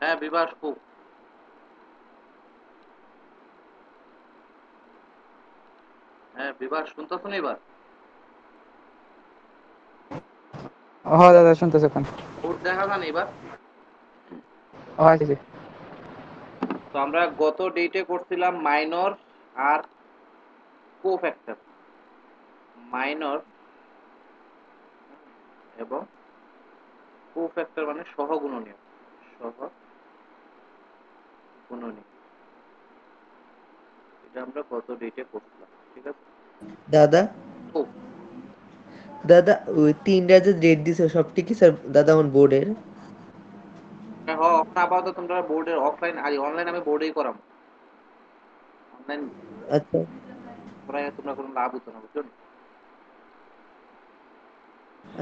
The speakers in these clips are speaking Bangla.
হ্যাঁ বিভাস খুব। হ্যাঁ বিভাস শুনতেছ না এবার? হ্যাঁ দাদা শুনতেছি এখন। বোর্ড দেখা যান এবার? ও আচ্ছা জি। তো আমরা গত ডেটে করছিলাম মাইনর আর কোফ্যাক্টর। মাইনর এবং কোফ্যাক্টর মানে সহগুণনীয়। সহগুণনীয়, এটা আমরা গত ডেটে করছিলাম, ঠিক আছে? দাদা ও দাদা ওই তিনটা যে ডেট দিছে সবটি কি স্যার দাদা আমার বোর্ডের? হ্যাঁ হ, এখন আপাতত তোমরা বোর্ডের অফলাইন আর অনলাইন আমি বোর্ডেই করাম। অনলাইন আচ্ছা করাই তোমরা কোনো লাভ হতো না, বুঝছো নি?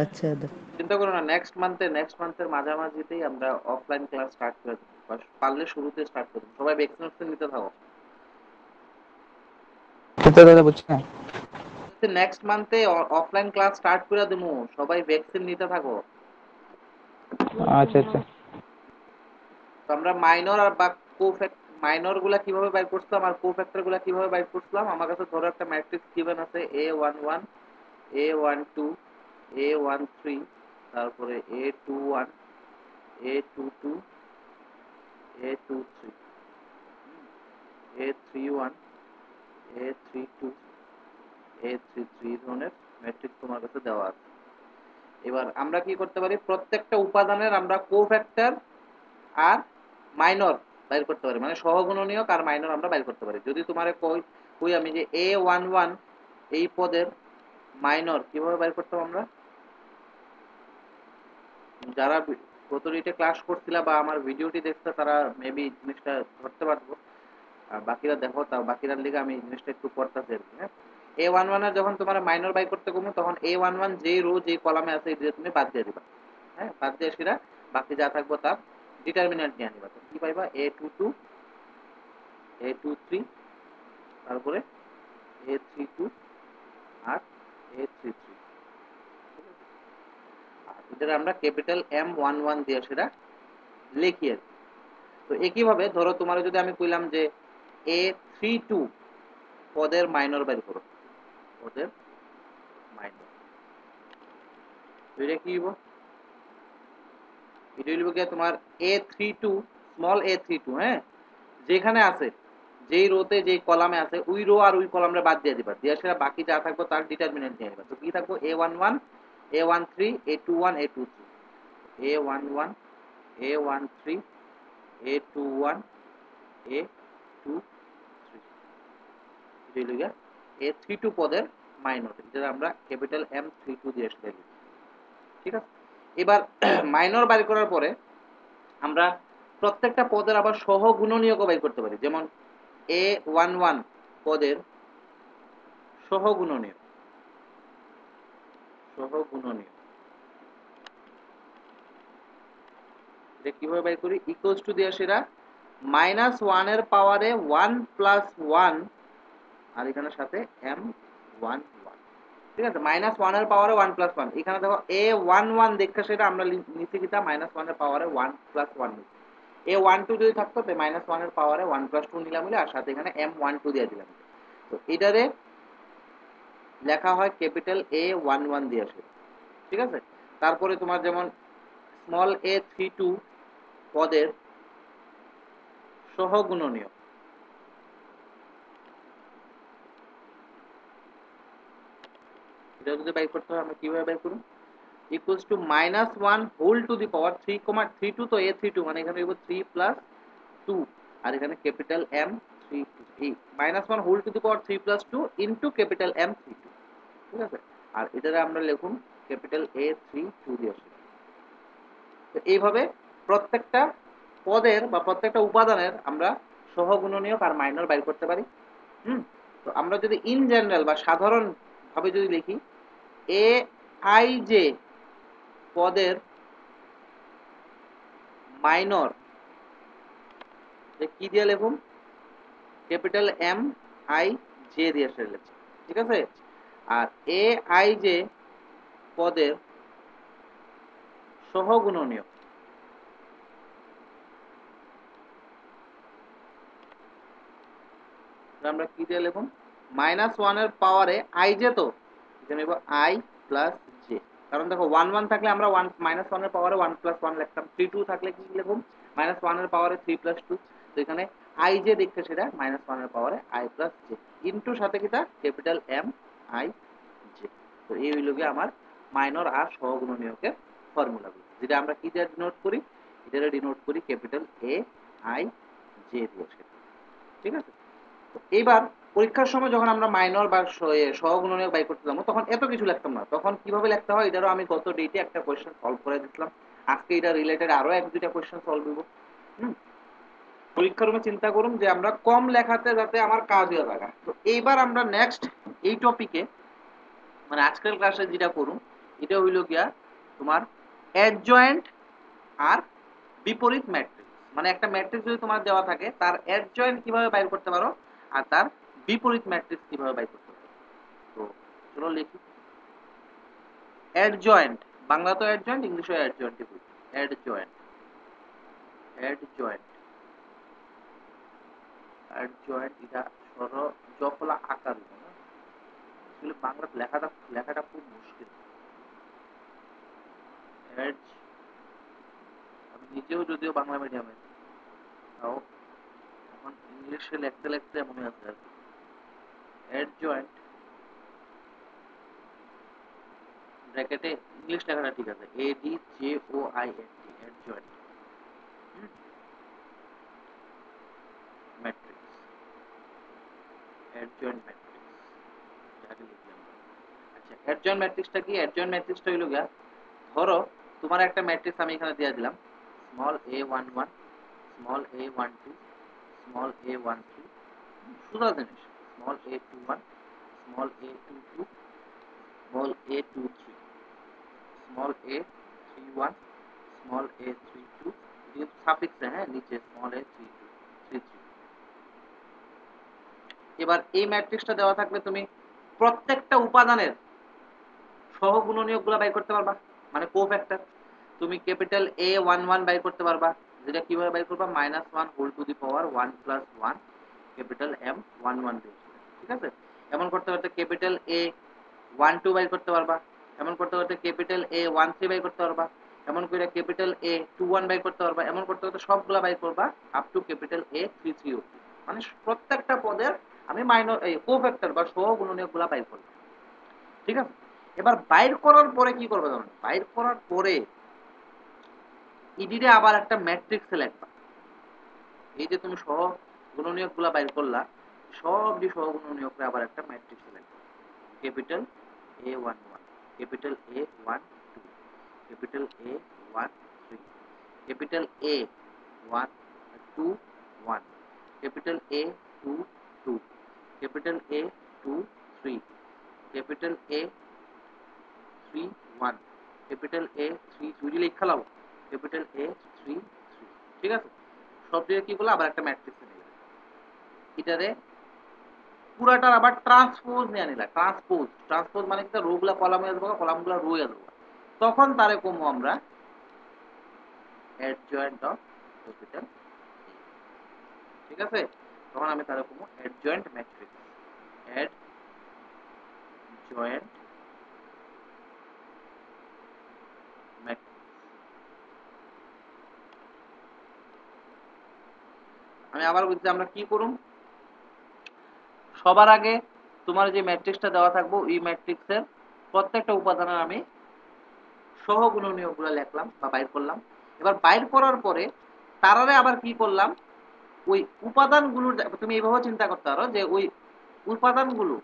আচ্ছা দাদা। চিন্তা করো না, নেক্সট মান্থের মাঝামাঝিতেই আমরা অফলাইন ক্লাস স্টার্ট করে দেবো, বা পারলে শুরুতে স্টার্ট করে দেবো। সবাই ভ্যাকসিনেশন নিতে থাকো। আচ্ছা দাদা বুঝছি না। নেক্সট মান্থে অফলাইন ক্লাস স্টার্ট করে দেবো, সবাই ভ্যাকসিন নিতে থাকো। আচ্ছা আচ্ছা। তো আমরা মাইনর আর বা কোফ্যাক্ট, মাইনর গুলা কিভাবে বাইর করছিলাম আর কোফ্যাক্টর গুলা কিভাবে বাইর করছিলাম, আমার কাছে ধরো একটা ম্যাট্রিক্স গিভেন আছে A11 A12 A13, তারপরে A21 A22 A23 A31 A32 A33, এই ধরনের ম্যাট্রিক্স তোমার কাছে দেওয়া আছে। এবার আমরা কি করতে পারি, প্রত্যেকটা উপাদানের আমরা কোফ্যাক্টর আর মাইনর বাইর করতে পারি, মানে সহগুণনীয়ক আর মাইনর আমরা বাইর করতে পারি। যদি তোমার কই কই আমি যে A11 এই পদের মাইনর কিভাবে বাইর করতাম আমরা, যারা গত রিটে ক্লাস করছিলা বা আমার ভিডিওটি দেখছো তারা মেবি জিনিসটা ধরতে পারবো। আর বাকিরা দেখো, তাও বাকিরার লিগে আমি জিনিসটা একটু করতেছি আর কি। হ্যাঁ, A11 এর যখন তোমার মাইনর বাই করতে কমু তখন A11 যেই রো যেই কলামে আছে এই তুমি বাদ দিয়ে দিবা। হ্যাঁ, বাদ দিয়ে সেটা বাকি যা থাকবো তার ডিটারমিনেন্ট নিয়ে নিবা। তো কি পাইবা, A22 A23, তারপরে A32 আর A33। আর এটা আমরা ক্যাপিটাল M11 দিয়ে সেটা লিখি আর কি। তো একইভাবে ধরো তোমার যদি আমি কইলাম যে A32 পদের মাইনর বের করো, পদের মাইনর, এটা কি হইব, এটা হইব কি তোমার A32 স্মল A32, হ্যাঁ, যেখানে আছে যেই রোতে যেই কলামে আছে ওই রো আর ওই কলামে বাদ দিয়ে দিবা, দিয়ে সেটা বাকি যা থাকবে তার ডিটারমিনেন্ট নিয়ে নিবা। তো কি থাকবো, A11 A13 A21 A23 A11 A13 A21 A23, এটা হইল A32 পদের মাইনর, যেটা আমরা ক্যাপিটাল M32 দিয়ে সেটা লিখি, ঠিক আছে? এবার মাইনর বাইর করার পরে আমরা প্রত্যেকটা পদের আবার সহগুণনীয়ক বাইর করতে পারি। যেমন A11 পদের সহগুণনীয়, সহগুণনীয় এটা কিভাবে বাইর করি, ইকুয়ালস টু দিয়ে সেটা -1 এর পাওয়ারে 1 প্লাস 1, আর এখানে সাথে M11, ঠিক আছে? -1 এর পাওয়ারে 1 প্লাস 1, এখানে দেখো A11 দেখে সেটা আমরা নিচে কিটা -1 এর পাওয়ারে 1 প্লাস 1 নিচ্ছি। A12 যদি থাকতো তো -1 এর পাওয়ারে 1 প্লাস 2 নিলাম বলে, আর সাথে এখানে M12 দিয়ে দিলাম। তো এটারে লেখা হয় ক্যাপিটাল A11 দিয়ে আসে, ঠিক আছে? তারপরে তোমার যেমন স্মল A32 পদের সহগুণনীয়, এটা যদি বাই করতে হয় আমরা কিভাবে বাই করব, equals to -1 whole to the power 3,32, তো A32 মানে এখানে হইব 3 প্লাস 2, আর এখানে ক্যাপিটাল M32, এই -1 whole to the power 3 plus 2 into capital M32, ঠিক আছে? আর এটারে আমরা লিখুন ক্যাপিটাল A32 দিয়ে আসি। তো এইভাবে প্রত্যেকটা পদের বা প্রত্যেকটা উপাদানের আমরা সহগুণনীয়ক আর মাইনর বাইর করতে পারি। হুম, তো আমরা যদি ইন জেনারেল বা সাধারণ ভাবে যদি লিখি, এ আই জে পদের মাইনর কি দিয়ে লিখুন, ক্যাপিটাল এম আই জে দিয়ে সেটা লিখছি, ঠিক আছে? আর এ আই জে পদের সহগুণনীয়, আমরা কি দিয়ে লিখুন -1 এর পাওয়ারে i j, তো এখানে লিখব i প্লাস j, কারণ দেখো 1 1 থাকলে আমরা 1 -1 এর পাওয়ারে 1 প্লাস 1 লিখতাম, 3 2 থাকলে কি লিখুন -1 এর পাওয়ারে 3 প্লাস 2, তো এখানে i j দেখতে সেটা -1 এর পাওয়ারে i প্লাস j ইনটু সাথে কিটা ক্যাপিটাল M I j। তো এই হইল গিয়ে আমার মাইনর আর সহগুণনীয়কের ফর্মুলাগুলো, যেটা আমরা কি দিয়ে ডিনোট করি, এটা ডিনোট করি ক্যাপিটাল A I J দিয়ে সেটা। ঠিক আছে, তো এইবার পরীক্ষার সময় যখন আমরা মাইনর বা সহগুণনীয়ক বাই করতে যাবো তখন এত কিছু লিখতাম না, তখন কিভাবে লিখতে হয় এটারও আমি গত ডেটে একটা কোয়েশ্চেন সলভ করে দিয়েছিলাম, আজকে এটা রিলেটেড আরো এক দুইটা কোয়েশ্চেন সলভ করব। পরীক্ষার রুমে চিন্তা করুন যে আমরা কম লেখাতে যাতে আমার কাজ হয়ে যায়। তো এইবার আমরা নেক্সট এই টপিকে মানে আজকের ক্লাসে যেটা করুন এটা হইল গিয়া তোমার অ্যাডজয়েন্ট আর বিপরীত ম্যাট্রিক্স, মানে একটা ম্যাট্রিক্স যদি তোমার দেওয়া থাকে তার অ্যাডজয়েন্ট কিভাবে বাইর করতে পারো আর তার বিপরীত ম্যাট্রিক্স কিভাবে বাইর করতে পারো। তো চলো লিখি অ্যাডজয়েন্ট, বাংলা তো অ্যাডজয়েন্ট, ইংলিশে অ্যাডজয়েন্ট বলি। অ্যাডজয়েন্ট অ্যাডজয়েন্ট অ্যাডজয়েন্ট এটা সর জফলা আকার, আসলে বাংলা লেখাটা খুব মুশকিল। অ্যাড, আমি নিজেও যদিও বাংলা মিডিয়ামে, তাও এখন ইংলিশে লিখতে লিখতে মনে আছে আর কি। অ্যাডজয়েন্ট ব্র্যাকেটে ইংলিশ লেখাটা ঠিক আছে, ADJOINT, adjoint matrix, adjoint matrix যাকে লিখলাম। আচ্ছা, অ্যাডজয়েন্ট ম্যাট্রিক্সটা কি? অ্যাডজয়েন্ট ম্যাট্রিক্সটা হইল গিয়া, ধরো তোমার একটা ম্যাট্রিক্স আমি এখানে দিয়ে দিলাম small a11, small a12, small a13, সোজা জিনিস, small a21, small a22, small a23, small a31, small a32, ये সাফিক্স হ্যাঁ নিচে স্মল a32, 33। এবার এই ম্যাট্রিক্সটা দেওয়া থাকলে তুমি প্রত্যেকটা উপাদানের সহগুণনীয়কগুলো বাই করতে পারবা, মানে কোফ্যাক্টর। তুমি ক্যাপিটাল A11 বাই করতে পারবা, যেটা কিভাবে বাই করবা -1 whole to the power 1 plus 1 capital M11 দিয়ে। ঠিক আছে, এমন করতে করতে ক্যাপিটাল A12 বাই করতে পারবা, এমন করতে করতে ক্যাপিটাল A13 বাই করতে পারবা, এমন করে ক্যাপিটাল A21 বাই করতে পারবা, এমন করতে করতে সবগুলা বাই করবা আপ টু ক্যাপিটাল A33 অবধি, মানে প্রত্যেকটা পদের আমি মাইনর এই কোফ্যাক্টর বা সহগুণনীয়কগুলো বাই করব। ঠিক আছে, এবার বাইর করার পরে কি করবে জানো, বাইর করার পরে ইডিরে আবার একটা ম্যাট্রিক্সে লিখবা। এই যে তুমি সহগুণনীয়কগুলো বাইর করলা, সবটি সহগুণনীয়করে আবার একটা ম্যাট্রিক্সে লিখবা। Capital A11, capital A12, capital A13, capital A121, capital A22, capital A23, capital A31, capital A32 লিখে লাও, ক্যাপিটাল A33। ঠিক আছে, সব দিয়ে কি করলে আবার একটা ম্যাট্রিক্স নিলে, এটারে পুরাটার আবার ট্রান্সপোজ নিয়ে নিলা। ট্রান্সপোজ ট্রান্সপোজ মানে কি রোগুলা কলামে আসবো, কলামগুলা রোয়ে আসবো, তখন তারে কমু আমরা অ্যাডজয়েন্ট অফ ক্যাপিটাল। ঠিক আছে, তখন আমি তারে কমু অ্যাডজয়েন্ট ম্যাট্রিক্স, অ্যাডজয়েন্ট ম্যাট্রিক্স। আমি আবার বলছি আমরা কি করুম, সবার আগে তোমার যে ম্যাট্রিক্সটা দেওয়া থাকবো এই ম্যাট্রিক্সের প্রত্যেকটা উপাদানের আমি সহগুণনীয়কগুলো লিখলাম বা বাইর করলাম। এবার বাইর করার পরে তারারে আবার কি করলাম, ওই উপাদানগুলো তুমি এইভাবে চিন্তা করতে পারো যে ওই উপাদানগুলো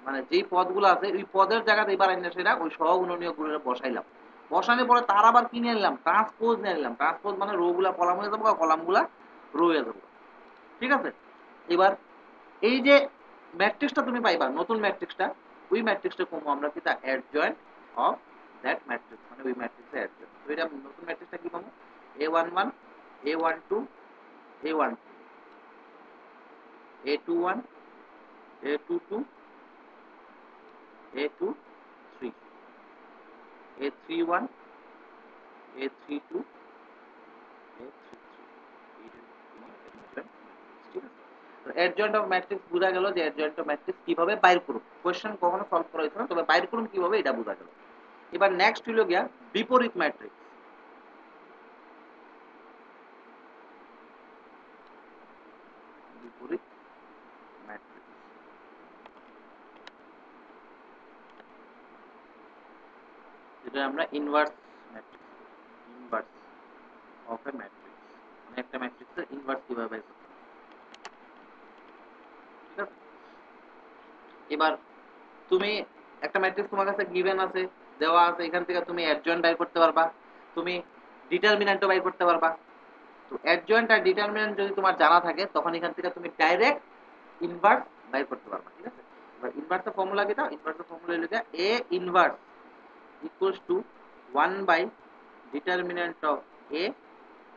মানে যেই পদগুলো আছে ওই পদের জায়গাতে এবার এনে সেটা ওই সহগুণনীয়কগুলো বসাইলাম, বসানোর পরে তার আবার কি নিয়ে নিলাম, ট্রান্সপোজ নিয়ে নিলাম। ট্রান্সপোজ মানে রোগুলা কলাম হয়ে যাবো, কলামগুলা রো হয়ে যাবো। ঠিক আছে, এবার এই যে ম্যাট্রিক্সটা তুমি পাইবা নতুন ম্যাট্রিক্সটা, ওই ম্যাট্রিক্সটা কমু আমরা কি তা অ্যাডজয়েন্ট অফ দ্যাট ম্যাট্রিক্স, মানে ওই ম্যাট্রিক্সের অ্যাডজয়েন্ট। তো এটা নতুন ম্যাট্রিক্সটা কি পাবো, A11, A12, A13, A21, A22, A23, A31, A32, A33। ঠিক আছে, তো অ্যাডজয়েন্ট অফ ম্যাট্রিক্স বোঝা গেল যে অ্যাডজয়েন্ট অফ ম্যাট্রিক্স কিভাবে বাইর করব কোশ্চেন কখনো সলভ করা হয়েছে না তবে বাইর করুন কিভাবে এটা বোঝা গেল এবার নেক্সট হলো গিয়া বিপরীত ম্যাট্রিক্স বিপরীত ম্যাট্রিক্স যেটা আমরা inverse matrix inverse of A matrix মানে একটা ম্যাট্রিক্সের ইনভার্স কিভাবে বের করতে হয় ঠিক আছে এবার তুমি একটা ম্যাট্রিক্স তোমার কাছে গিভেন আছে দেওয়া আছে এখান থেকে তুমি অ্যাডজয়েন্ট বের করতে পারবা তুমি ডিটারমিন্যান্টও বের করতে পারবা তো অ্যাডজয়েন্ট আর ডিটারমিন্যান্ট যদি তোমার জানা থাকে তখন এখান থেকে তুমি ডাইরেক্ট ইনভার্স বের করতে পারবা ঠিক আছে এবার ইনভার্সের ফর্মুলা কি দাও ইনভার্সের ফর্মুলা হলো A inverse equals to 1 by determinant of A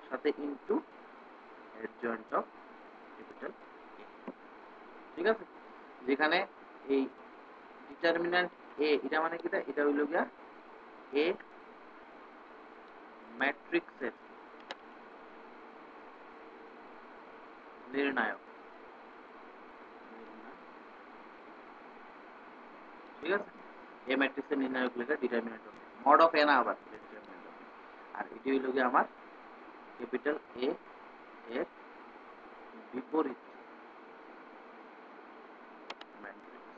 সাথে into adjoint of capital A ঠিক আছে যেখানে এই ডিটারমিন্যান্ট এ এটা মানে কি এটা হইল গিয়া এ ম্যাট্রিক্সের নির্ণায়ক ঠিক আছে এ ম্যাট্রিক্সের নির্ণায়ক লেখা ডিটারমিন্যান্ট অফ মড অফ এ না আবার ডিটারমিন্যান্ট অফ আর এটি হইল গিয়া আমার ক্যাপিটাল এ এর বিপরীত ম্যাট্রিক্স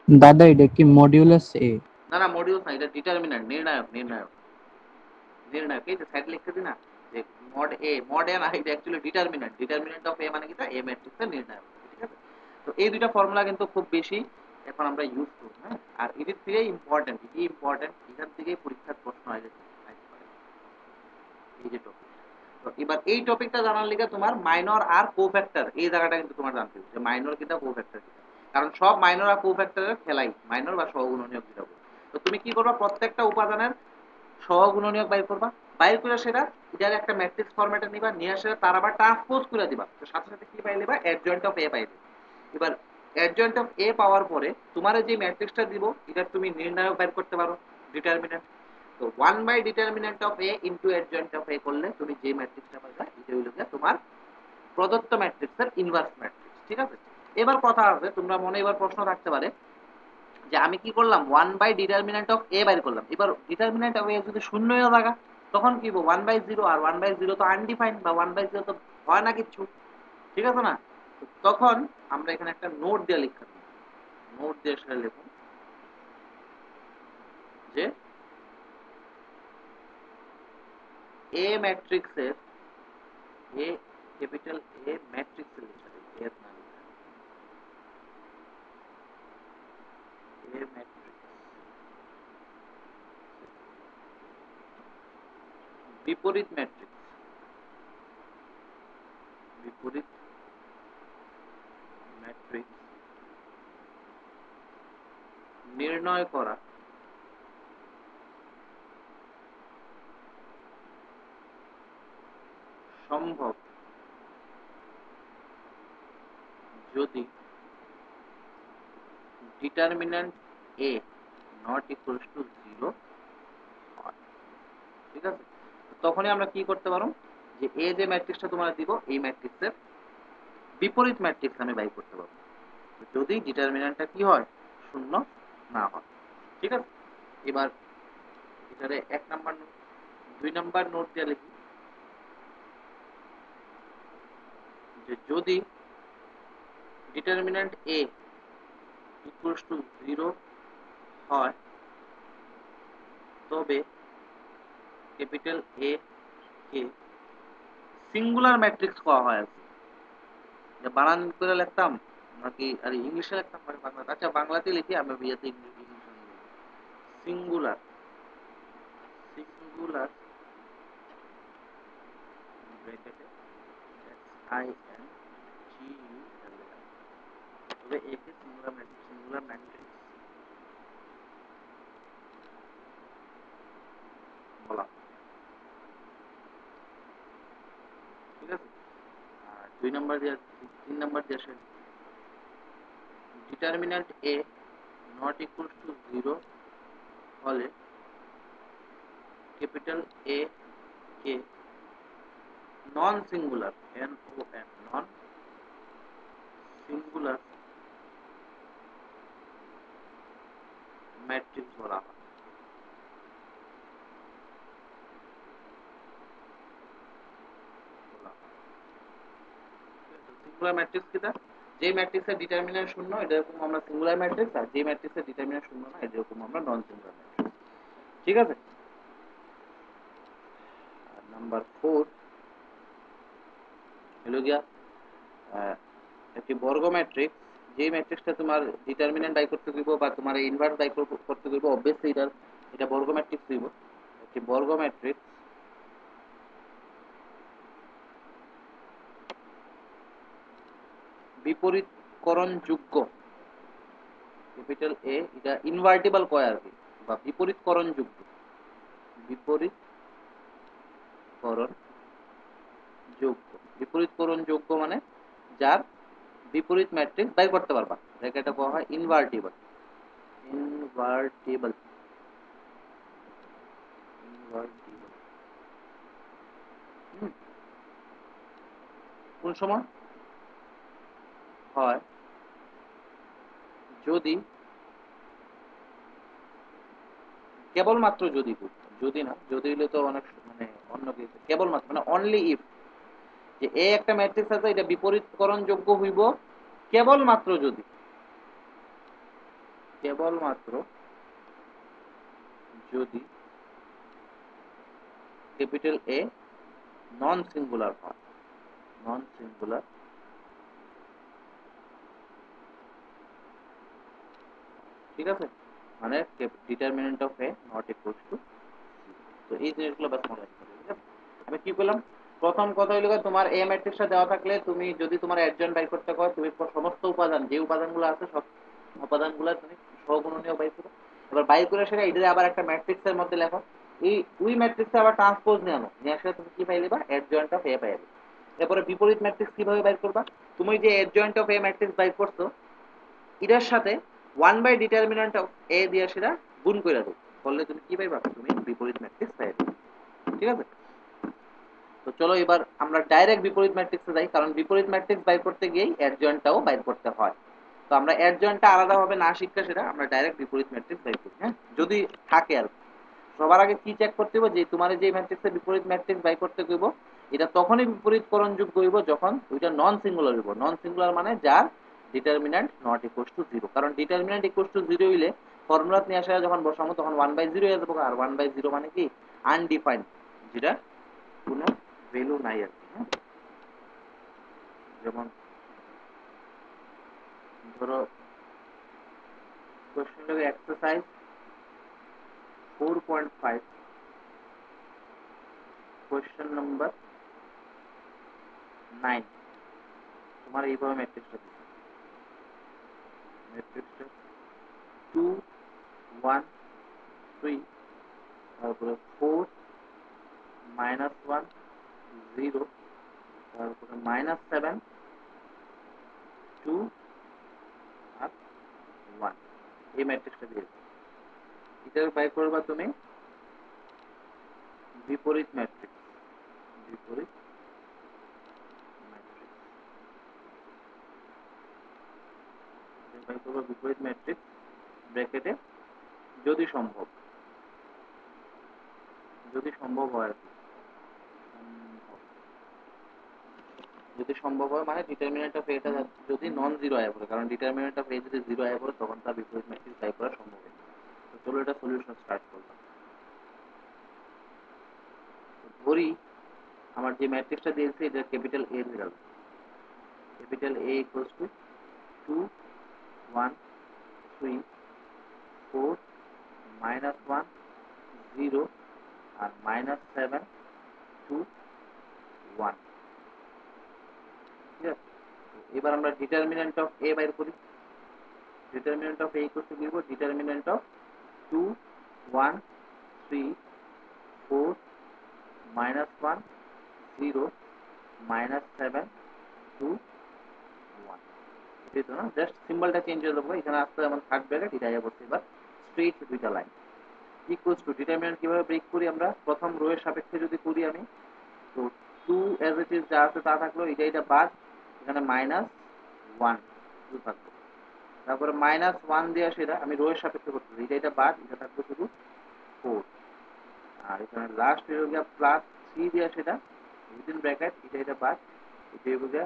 দাদা এটা কি মডিউলাস এ? না না মডিউলস না এটা ডিটারমিন্যান্ট নির্ণায়ক নির্ণায়ক নির্ণায়ক এই যে সাইড লিখতে দিই না যে মড এ না এটা অ্যাকচুয়ালি ডিটারমিন্যান্ট ডিটারমিন্যান্ট অফ এ মানে কি এ ম্যাট্রিক্সের নির্ণায়ক ঠিক আছে তো এই দুইটা ফর্মুলা কিন্তু খুব বেশি এখন আমরা ইউজ করি হ্যাঁ আর এদিক থেকে ইম্পর্টেন্ট এখান থেকেই পরীক্ষার প্রশ্ন আসে এই যে টপিক তো এবার এই টপিকটা জানার লিগে তোমার মাইনর আর কোফ্যাক্টর এই জায়গাটা কিন্তু তোমার জানতে হবে যে মাইনর কিটা কোফ্যাক্টর কিটা কারণ সব মাইনর আর কোফ্যাক্টরের খেলাই মাইনর বা সহগুণনীয়ক যেটা বলে তো তুমি কি করবা প্রত্যেকটা উপাদানের সহগুণনীয়ক বাইর করবা বাইর করে সেটা এটার একটা ম্যাট্রিক্স ফরম্যাটে নিবা নিয়ে আসে তার আবার ট্রান্সপোজ করে দিবা তো সাথে সাথে কি পাই লিবা অ্যাডজয়েন্ট অফ এ পাইবে এবার অ্যাডজয়েন্ট অফ এ পাওয়ার পরে তোমার যে ম্যাট্রিক্সটা দিব এটা তুমি নির্ণায়ক বাইর করতে পারো ডিটারমিন্যান্ট তো 1 by determinant of A into adjoint of A করলে তুমি যে ম্যাট্রিক্সটা পাবে এটা হলো তোমার প্রদত্ত ম্যাট্রিক্সের ইনভার্স ম্যাট্রিক্স ঠিক আছে এবার কথা আছে তোমরা মনে এবার প্রশ্ন থাকতে পারে যে আমি কি করলাম 1 বাই ডিটারমিন্যান্ট অফ এ বাইর করলাম এবার ডিটারমিন্যান্ট অফ এ যদি শূন্য হয়ে থাকা তখন কি হবে 1 বাই 0 আর 1 বাই 0 তো আনডিফাইন্ড বা 1 বাই 0 তো হয় না কিছু ঠিক আছে না তো তখন আমরা এখানে একটা নোট দিয়ে লিখতে পারি নোট দিয়ে সেটা লিখুন যে এ ম্যাট্রিক্সের এ ক্যাপিটাল এ ম্যাট্রিক্সের লিখতে এর নাম এ ম্যাট্রিক্স বিপরীত ম্যাট্রিক্স বিপরীত ম্যাট্রিক্স নির্ণয় করা সম্ভব যদি determinant A not equals two 0 হয় ঠিক আছে তখনই আমরা কি করতে পারো যে এ যে ম্যাট্রিক্সটা তোমরা দিব এই ম্যাট্রিক্সের বিপরীত ম্যাট্রিক্স আমি বাই করতে পারবো যদি ডিটারমিন্যান্টটা কি হয় শূন্য না হয় ঠিক আছে এবার এটারে 1 নাম্বার নোট 2 নাম্বার নোট দিয়ে লিখি যে যদি ডিটারমিন্যান্ট এ ইকুয়ালস টু 0 হয় তবে capital A K singular matrix কোয়া হয় আর কি যে বানান করে লিখতাম নাকি আর ইংলিশে লিখতাম মানে বাংলা আচ্ছা বাংলাতে লিখি আমি বিয়েতে ইংলিশ সিঙ্গুলার সিঙ্গুলার ব্র্যাকেটে I N G U L তবে একে সিঙ্গুলার ম্যাট্রিক্স বলা হয়। ঠিক আছে আর 2 নাম্বার দিয়ে 3 নাম্বার দিয়ে আসে determinant A not equal to 0 হলে ক্যাপিটাল এ কে non singular, N O N, non singular matrix বলা হয়। সিঙ্গুলার ম্যাট্রিক্স কিটা, যে ম্যাট্রিক্সের ডিটারমিন্যান্ট শূন্য এটা এরকম আমরা সিঙ্গুলার ম্যাট্রিক্স, আর যে ম্যাট্রিক্সের ডিটারমিন্যান্ট শূন্য না এটা এরকম আমরা নন সিঙ্গুলার ম্যাট্রিক্স। ঠিক আছে। নাম্বার 4 হলো গিয়া একটি বর্গ ম্যাট্রিক্স, যে ম্যাট্রিক্সটা তোমার ডিটারমিন্যান্ট বাই করতে দিব বা তোমার ইনভার্স বাই করতে দিব, অবভিয়াসলি এটা বর্গ ম্যাট্রিক্স দিব। একটি বর্গ ম্যাট্রিক্স বিপরীতকরণ যোগ্য, ক্যাপিটাল এ, এটা ইনভার্টিবল কয় আর কি, বা বিপরীতকরণ যোগ্য, বিপরীতকরণ যোগ্য, বিপরীতকরণ যোগ্য মানে যার বিপরীত ম্যাট্রিক্স বের করতে পারবা, এটাকে এটা বলা হয় ইনভার্টিবল। Invertible, invertible. কোন সময় হয়, যদি কেবলমাত্র যদি, যদি না, যদি হলে তো অনেক মানে অন্য কিছু, কেবলমাত্র মানে অনলি ইফ, যে এ একটা ম্যাট্রিক্স আছে এটা বিপরীতকরণ যোগ্য হইব কেবলমাত্র যদি, কেবলমাত্র যদি ক্যাপিটাল এ নন সিঙ্গুলার হয়, নন সিঙ্গুলার, ঠিক আছে, মানে determinant of A not equals two, তো এই জিনিসগুলো বাস মনে রাখতে হবে। ঠিক আছে, আমি কি করলাম, প্রথম কথা হইল তোমার এ ম্যাট্রিক্সটা দেওয়া থাকলে তুমি যদি তোমার অ্যাডজয়েন্ট বাই করতে হয়, তুমি সমস্ত উপাদান, যে উপাদানগুলো আছে সব উপাদানগুলো তুমি সহগুণনীয় বাই করো। এবার বাই করে সেটা এটা আবার একটা ম্যাট্রিক্সের মধ্যে লেখো, এই ওই ম্যাট্রিক্সে আবার ট্রান্সপোজ নিয়ে আনো, নিয়ে আসলে তুমি কি পাইলে বা অ্যাডজয়েন্ট অফ এ পাইলে। এরপরে বিপরীত ম্যাট্রিক্স কিভাবে বাই করবা, তুমি যে adjoint of A matrix by করছো এটার সাথে 1 বাই ডিটারমিনেন্ট অফ এ দিয়ে সেটা গুণ করে দেবো, করলে তুমি কি পাইবা, তুমি বিপরীত ম্যাট্রিক্স পাইবে। ঠিক আছে, তো চলো এবার আমরা ডাইরেক্ট বিপরীত ম্যাট্রিক্সে যাই, কারণ বিপরীত ম্যাট্রিক্স বাইর করতে গিয়েই অ্যাডজয়েন্টটাও বাইর করতে হয়। তো আমরা অ্যাডজয়েন্টটা আলাদাভাবে না শিখতে সেটা আমরা ডাইরেক্ট বিপরীত ম্যাট্রিক্স বাইর করি, হ্যাঁ, যদি থাকে আর কি। সবার আগে কি চেক করতে হবে, যে তোমার যে ম্যাট্রিক্সের বিপরীত ম্যাট্রিক্স বাই করতে কইব এটা তখনই বিপরীতকরণযোগ্য হইব যখন ওইটা নন সিঙ্গুলার হইব। নন সিঙ্গুলার মানে যার ডিটারমিন্যান্ট নট ইকুয়ালস টু 0, কারণ ডিটারমিন্যান্ট ইকুয়ালস টু 0 হইলে ফর্মুলা নিয়ে আসা যখন বসাবো তখন 1/0 হয়ে যাবে, আর 1/0 মানে কি আনডিফাইন্ড, যেটা কোনো ভ্যালু নাই আর কি। হ্যাঁ, যেমন ধরো কোশ্চেন এক্সারসাইজ 4.5, কোশ্চেন নাম্বার 9, তোমার এইভাবে ম্যাট্রিক্সটা দিচ্ছে, ম্যাট্রিক্সটা 2 1 3, তারপরে 4 -1 0, তারপরে -7 2 আর 1, এই ম্যাট্রিক্সটা দিয়েছে। এটা বাই করবা তুমি বিপরীত ম্যাট্রিক্স, বিপরীত ম্যাট্রিক্স, বাই করবা বিপরীত ম্যাট্রিক্স ব্র্যাকেটে যদি সম্ভব, যদি সম্ভব হয় আর কি, যদি সম্ভব হয় মানে ডিটারমিনেন্ট অফ এটা যদি নন জিরো আয় পড়ে, কারণ ডিটারমিনেন্ট অফ এ যদি জিরো আয় পড়ে তখন তার বিপরীত ম্যাট্রিক্স বাই করা সম্ভব হয়। তো চলো এটা সলিউশন স্টার্ট করলাম। ধরি আমার যে ম্যাট্রিক্সটা দিয়েছে এটা capital A result, capital A equals to 2 1 3 4 -1 0 আর -7 2 1। ঠিক আছে, এবার আমরা ডিটারমিনেন্ট অফ এ বাইর করি। Determinant of A equals two কি, ডিটারমিনেন্ট অফ 2 1 3 4 -1 0 -7 2 1, এটাই তো না, জাস্ট সিম্বলটা চেঞ্জ হয়ে যাবে, এখানে আসতে যেমন থার্ড ব্র্যাকেট এটা আয়া বসে, এবার স্ট্রেট দুইটা লাইন ইকুয়ালস টু ডিটারমিনেন্ট কিভাবে ব্রেক করি আমরা, প্রথম রো এর সাপেক্ষে যদি করি আমি, তো টু এজ ইট ইজ যা আছে তা থাকলো, এটা বাদ, এখানে মাইনাস ওয়ান শুধু থাকলো। তারপরে মাইনাস ওয়ান দিয়ে সেটা আমি রো এর সাপেক্ষে করতেছি, এটা বাদ, এটা থাকবে শুধু ফোর। আর এখানে লাস্ট হয়ে গিয়া প্লাস থ্রি দিয়ে সেটা উইদিন ব্র্যাকেট, এটা বাদ, এটা হয়ে গিয়া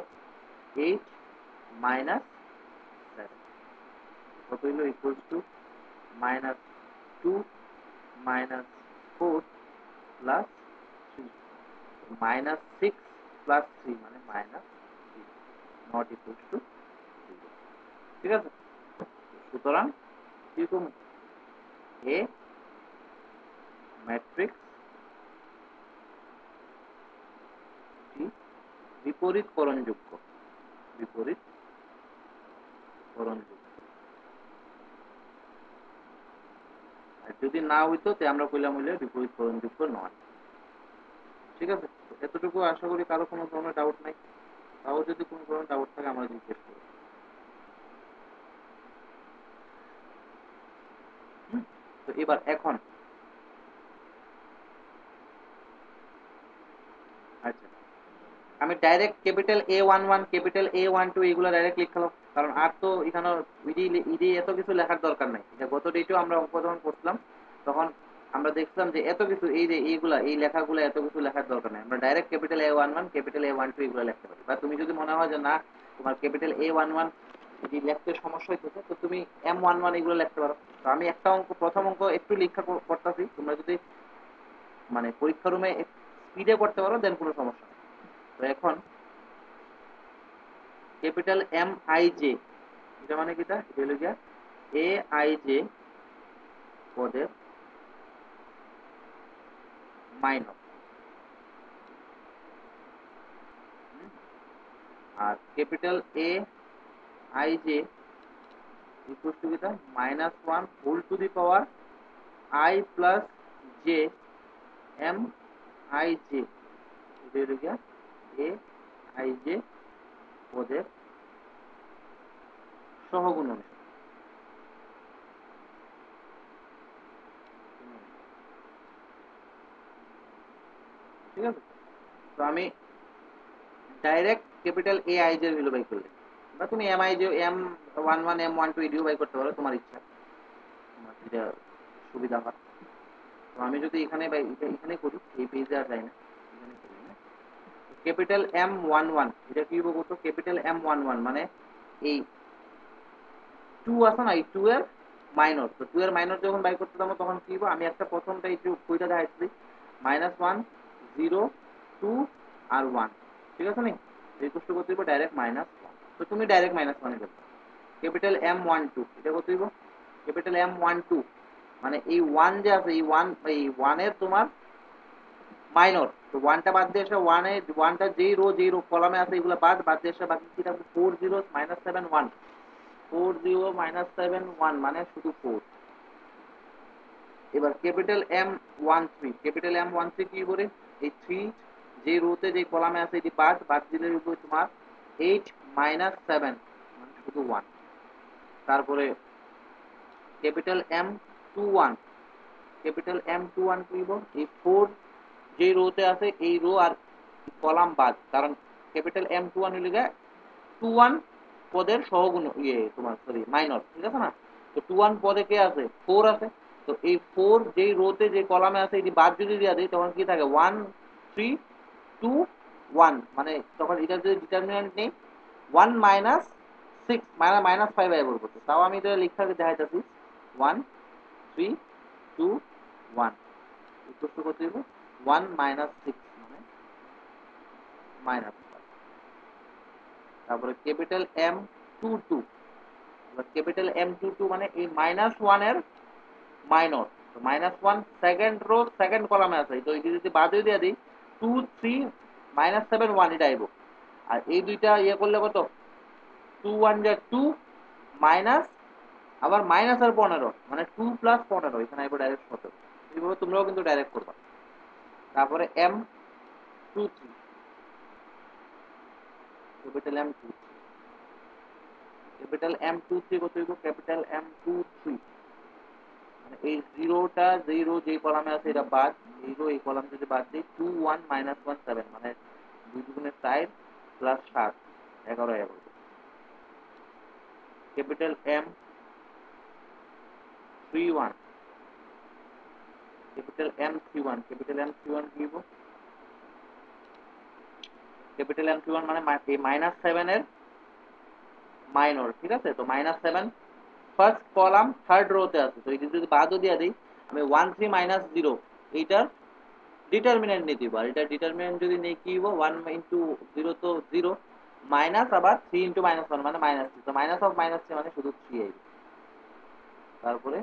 এইট মাইনাস সেভেন, কত হইল equals to minus two minus four plus three, minus six plus three মানে minus three, not equals to zero. ঠিক আছে, সুতরাং এরকম এ ম্যাট্রিক্স বিপরীতকরণযোগ্য, বিপরীতকরণযোগ্য। আর যদি না হইতো তে আমরা কইলাম হইলে বিপরীতকরণযোগ্য নয়। ঠিক আছে, এতটুকু আশা করি কারো কোনো ধরনের ডাউট নাই। তাও যদি কোনো ধরনের ডাউট থাকে আমরা জিজ্ঞেস করি। তো এবার এখন আচ্ছা, আমি direct capital A11 capital A12 এগুলো ডাইরেক্ট লিখলাম, কারণ আর তো এখানে ইডি এত কিছু লেখার দরকার নাই। এটা গত ডেটেও আমরা অঙ্ক যখন করছিলাম তখন আমরা দেখলাম যে এত কিছু এই যে এইগুলা এই লেখাগুলো এত কিছু লেখার দরকার নাই, আমরা direct capital A11 capital A12 এগুলো লিখতে পারি। বা তুমি যদি মনে হয় যে না তোমার ক্যাপিটাল A11 যদি লিখতে সমস্যা হইতেছে তো তুমি M11 এগুলো লিখতে পারো। তো আমি একটা অঙ্ক প্রথম অঙ্ক একটু লেখা করতেছি, তোমরা যদি মানে পরীক্ষা রুমে স্পিডে করতে পারো দেন কোনো সমস্যা নেই। তো এখন ক্যাপিটাল এম আই জে, এটা মানে কিটা, এটা হলো গিয়া এ আই জে পদের মাইনর, আর capital A I J equal to কিটা minus one whole to the power I plus J M I J, এটা হলো গিয়া এ আই জে পদের সহগুণন। ঠিক আছে, তো আমি direct capital A I J value by করলে, বা তুমি M I J M11 M12 এডিও বাই করতে পারো, তোমার ইচ্ছা, তোমার যেটা সুবিধা হয়। তো আমি যদি এখানে বাই এখানে করি, এই পেজে আর যাই না, এখানে করি না, ক্যাপিটাল M11 এটা কি বলবো, তো ক্যাপিটাল M11 মানে এই টু আছে না, এই টু এর মাইনর। তো টু এর মাইনর যখন বাই করতে যাবো তখন কি হবে, আমি একটা প্রথমটা এই যে কইটা দেখাইছি মাইনাস ওয়ান জিরো টু আর ওয়ান, ঠিক আছে নি, এই কষ্ট করতে হইব ডাইরেক্ট মাইনাস ওয়ান। তো তুমি ডাইরেক্ট মাইনাস ওয়ানে যাবে। ক্যাপিটাল M12 এটা করতে হইব ক্যাপিটাল M12 মানে এই ওয়ান যে আছে এই ওয়ানের তোমার মাইনর। তো ওয়ানটা বাদ দিয়ে আসে, ওয়ানটা যেই রো কলামে আছে এগুলো বাদ দিয়ে আসে, বাকি কি থাকবে 4 0 -7 1, 4 0 -7 1 মানে শুধু 4। এবার ক্যাপিটাল M13 ক্যাপিটাল M13 কি করে, এই 3 যে রোতে যে কলামে আছে এটি বাদ দিলে হবে তোমার 8 - 7 মানে শুধু 1। তারপরে ক্যাপিটাল M21 ক্যাপিটাল M21 কি হইব, এই 4 যে রোতে আছে এই রো আর কলাম বাদ, কারণ ক্যাপিটাল M21 হইলে গিয়ে 21 পদের সহগুণ তোমার সরি মাইনর, ঠিক আছে না। তো 21 পদে কে আছে, 4 আছে। তো এই 4 যেই রোতে যে কলামে আছে এটি বাদ যদি দেওয়া যায় তখন কি থাকে 1 3 2 1 মানে তখন এটা যদি ডিটারমিন্যান্ট নেই 1 - 6 মানে -5 আই বলবো। তাও আমি এটা লিখা দেখাইতেছি 1 3 2 1 ইকুয়াল কত দিব 1 - 6 মানে মাইনাস। তারপরে ক্যাপিটাল M22 ক্যাপিটাল M22 মানে এই -1 এর মাইনর। তো -1 সেকেন্ড রো সেকেন্ড কলামে আছে, তো এটা যদি বাদ দিয়ে দিই 2 3 -7 1 এটা আইব। আর এই দুইটা ইয়ে করলে কত 2 1 যা 2 মাইনাস আবার মাইনাস আর 15 মানে 2 + 15 এখানে আইব ডাইরেক্ট 17। এইভাবে তোমরাও কিন্তু ডাইরেক্ট করবা। তারপরে M23 capital M23 capital M23 কত হইব, ক্যাপিটাল M23 মানে এই জিরোটা যেই রো যেই কলামে আছে এটা বাদ, এই রো এই কলাম যদি বাদ দিই 2 1 - 1 7 মানে 2 দুগুণে 4 plus 7 11 11 capital M 31 capital M 31 capital M 31 কি হইব ক্যাপিটাল এম 31 মানে এই -7 এর মাইনর ঠিক আছে তো -7 ফার্স্ট কলাম থার্ড রোতে আছে তো এটা যদি বাদও দিয়া দেই আমি 1 3 -0 এইটার ডিটারমিনেন্ট নিতে দিব আর এটা ডিটারমিনেন্ট যদি নেই কি হইব 1 0 তো 0 মাইনাস আবার 3 -1 মানে -3 তো মাইনাস অফ -3 মানে শুধু 3 আইবে তারপরে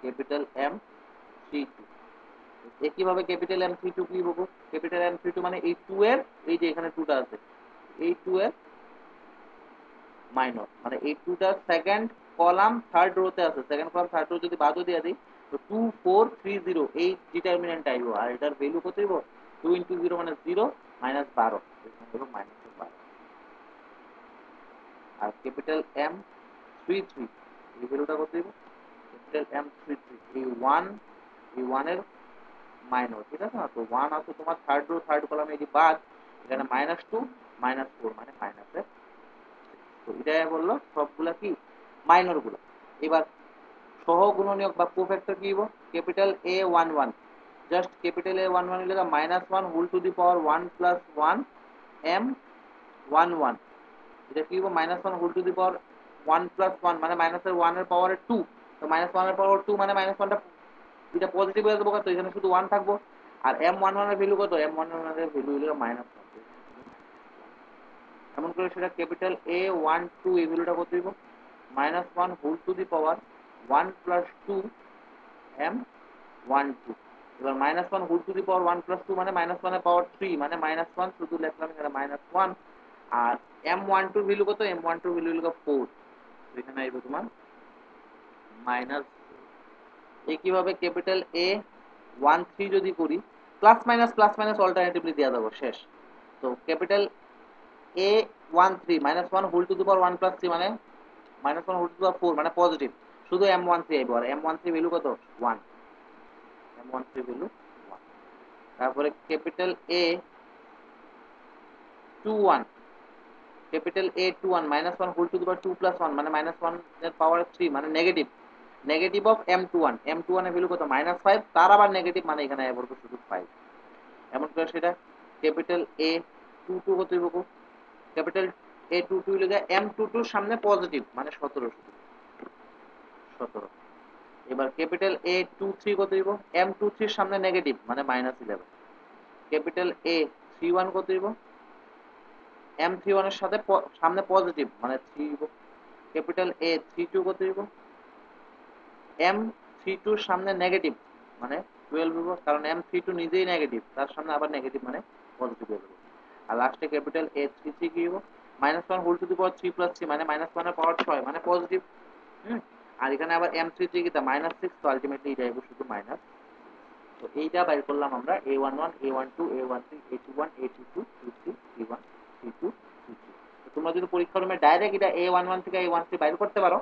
ক্যাপিটাল এম 32 একইভাবে ক্যাপিটাল এম 32 কি হবো ক্যাপিটাল এম 32 মানে এই 2 এর এই যে এখানে 2টা আছে এই 2 এর মাইনর মানে এই 2টা সেকেন্ড কলাম থার্ড রোতে আছে সেকেন্ড কলাম থার্ড রো যদি বাদও দিয়ে দিই তো 2 4 3 0 এই ডিটারমিনেন্ট আইব আর এটার ভ্যালু কত হইব 2 0 মানে 0 -12 এখানে হলো -12 আর ক্যাপিটাল এম 33 এই ভ্যালুটা কত হইব ক্যাপিটাল এম 33 এই 1 এর মাইনর ঠিক আছে না তো 1 আছে তোমার থার্ড রো থার্ড কলামে এই যে বাদ এখানে -2 -4 মানে মাইনাসের তো এটাই বললো সবগুলা কি মাইনর গুলা এবার সহগুণনীয়ক বা কোফ্যাক্টর কি হইব capital A 11 just capital A 11 হইলে -1 whole to the power 1 plus 1 M 11 এটা কি হইব -1 whole to the power 1 plus 1 মানে মাইনাসের 1 এর পাওয়ারে 2 তো -1 এর পাওয়ার 2 মানে -1টা এটা পজিটিভ হয়ে যাবে তো এখানে শুধু 1 থাকবো আর m11 এর ভ্যালু কত m11 এর ভ্যালু হলো -1 এমন করে সেটা ক্যাপিটাল এ 12 এই ভ্যালুটা কত হইব -1 whole to the power 1 plus 2 M 12 এবার -1 whole to the power 1 plus 2 মানে -1 এর পাওয়ার 3 মানে -1 শুধু লিখলাম এখানে -1 আর m12 এর ভ্যালু কত m12 এর ভ্যালু হলো 4 এখানে আইবো তোমার মাইনাস একইভাবে ক্যাপিটাল এ 13 যদি করি প্লাস মাইনাস অল্টারনেটিভলি দেওয়া যাবে শেষ তো capital A 13 -1 whole to the power 1 plus 3 মানে -1 হোল টু দি পাওয়ার 4 মানে পজিটিভ শুধু m13 আইবো আর m13 ভ্যালু কত 1 m13 ভ্যালু 1 তারপরে capital A 21 capital A 21 -1 whole to the power 2 plus 1 মানে -1 এর পাওয়ার 3 মানে নেগেটিভ নেগেটিভ অফ m21 এর ভ্যালু কত -5 তার আবার নেগেটিভ মানে এখানে আইবো শুধু 5 এমন করে সেটা ক্যাপিটাল এ 22 কত হইব ক্যাপিটাল এ 22 হইলে m22 এর সামনে পজিটিভ মানে 17 শুধু 17 এবার ক্যাপিটাল এ 23 কত হইব m23 এর সামনে নেগেটিভ মানে -11 ক্যাপিটাল এ 31 কত হইব m31 এর সাথে সামনে পজিটিভ মানে 3 হইব ক্যাপিটাল এ 32 কত হইব m32 এর সামনে নেগেটিভ মানে 12 হইব কারণ m32 নিজেই নেগেটিভ তার সামনে আবার নেগেটিভ মানে পজিটিভ হইব আর লাস্টে ক্যাপিটাল এ 33 কি হইব -1 whole to the power 3 plus 3 মানে -1 এর পাওয়ার 6 মানে পজিটিভ আর এখানে আবার m33 কি তা -6 তো আলটিমেটলি এটা হইব শুধু মাইনাস তো এইটা বাইর করলাম আমরা a11 a12 a13 a21 a22 a23 a1 a2 a3 তো তোমরা যদি পরীক্ষার রুমে ডাইরেক্ট এটা a11 থেকে a13 বাইর করতে পারো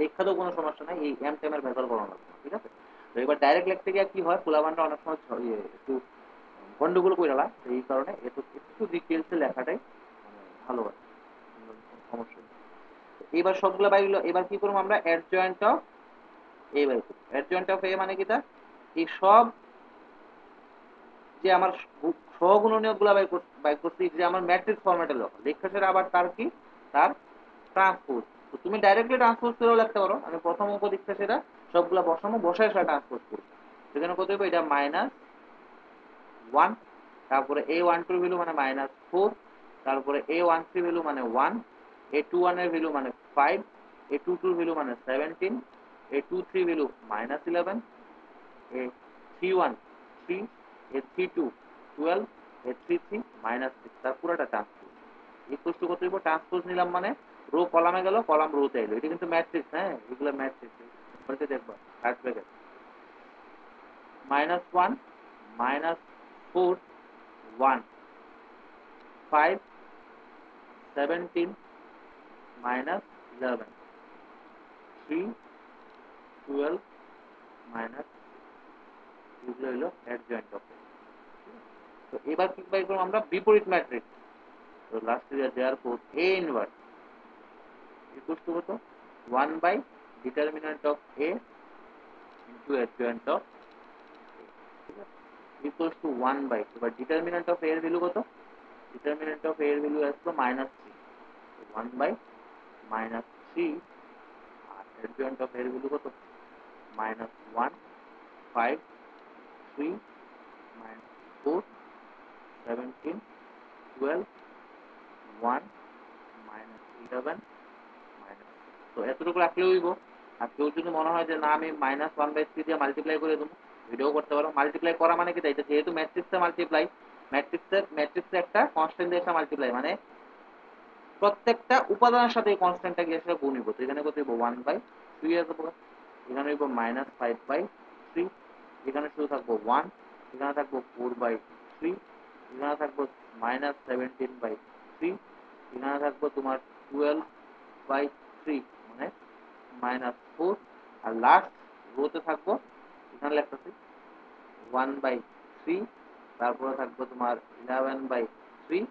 লেখাতেও কোনো সমস্যা নাই এই এম টেমের ভেতর করানো লাগবে ঠিক আছে তো এবার ডাইরেক্ট লিখতে গিয়ে কি হয় ফুলাবানটা অনেক সময় একটু গন্ডগোল করে না এই কারণে একটু ডিটেলসে লেখাটাই ভালো হয় সমস্যা নেই এবার সবগুলো বাইগুলো এবার কি করবো আমরা অ্যাডজয়েন্ট অফ এ বাই করব অ্যাডজয়েন্ট অফ এ মানে কি তা এই সব যে আমার সহগুণনীয়ক গুলা বাই করছি যে আমার ম্যাট্রিক্স ফরম্যাটে লেখার আবার তার কি তার ট্রান্সপোজ তো তুমি ডাইরেক্টলি ট্রান্সপোজ করেও লিখতে পারো আমি প্রথম অঙ্ক দিচ্ছি সেটা সবগুলা বসানো বসায় সেটা ট্রান্সপোজ করবো সেখানে কত হবে এটা -1 তারপরে a12 ভ্যালু মানে -4 তারপরে a13 ভ্যালু মানে 1 a21 এর ভ্যালু মানে 5 a22 ভ্যালু মানে 17 a23 value -11 a31 3 a32 12 a33 -6 তার পুরোটা ট্রান্সপোজ ইকুয়াল টু কত হইব ট্রান্সপোজ নিলাম মানে রো কলামে গেল কলাম রোতে এলো এটা কিন্তু ম্যাট্রিক্স হ্যাঁ এগুলো ম্যাট্রিক্স বলতে দেখবা থার্ড ব্র্যাকেট -1 -4 1 5 17 -11 3 12 মাইনাস এগুলো হলো অ্যাডজয়েন্ট অফ তো এবার কি বাই করব আমরা বিপরীত ম্যাট্রিক্স। তো last therefore A inverse equals to কত 1 by determinant of A into adjoint of A, ঠিক আছে, equals to 1 by, এবার determinant of A এর ভ্যালু কত, determinant of A এর ভ্যালু আসলো -3, 1 by -3 আর adjoint of A এর ভ্যালু কত -1 5 3 -4 17 12 1 -11 তো এতটুকু রাখলে হইব। আর কেউ যদি মনে হয় যে না আমি -1/3 দিয়ে মাল্টিপ্লাই করে দেবো, ভিডিও করতে পারো। মাল্টিপ্লাই করা মানে কি, এটা যেহেতু ম্যাট্রিক্সে মাল্টিপ্লাই, ম্যাট্রিক্সে একটা কনস্ট্যান্ট দিয়ে একটা মাল্টিপ্লাই মানে প্রত্যেকটা উপাদানের সাথে এই কনস্ট্যান্টটা গিয়ে সেটা গুণ হইব। তো এখানে কত হইব 1/3 আসবে, এখানে হইব -5/3, এখানে শুধু থাকবো 1, এখানে থাকবো 4/3, এখানে থাকবো -17/3, এখানে থাকবো তোমার 12/3 মানে -4, আর লাস্ট রোতে থাকবো এখানে লেখতেছি 1/3, তারপরে থাকবো তোমার 11/3,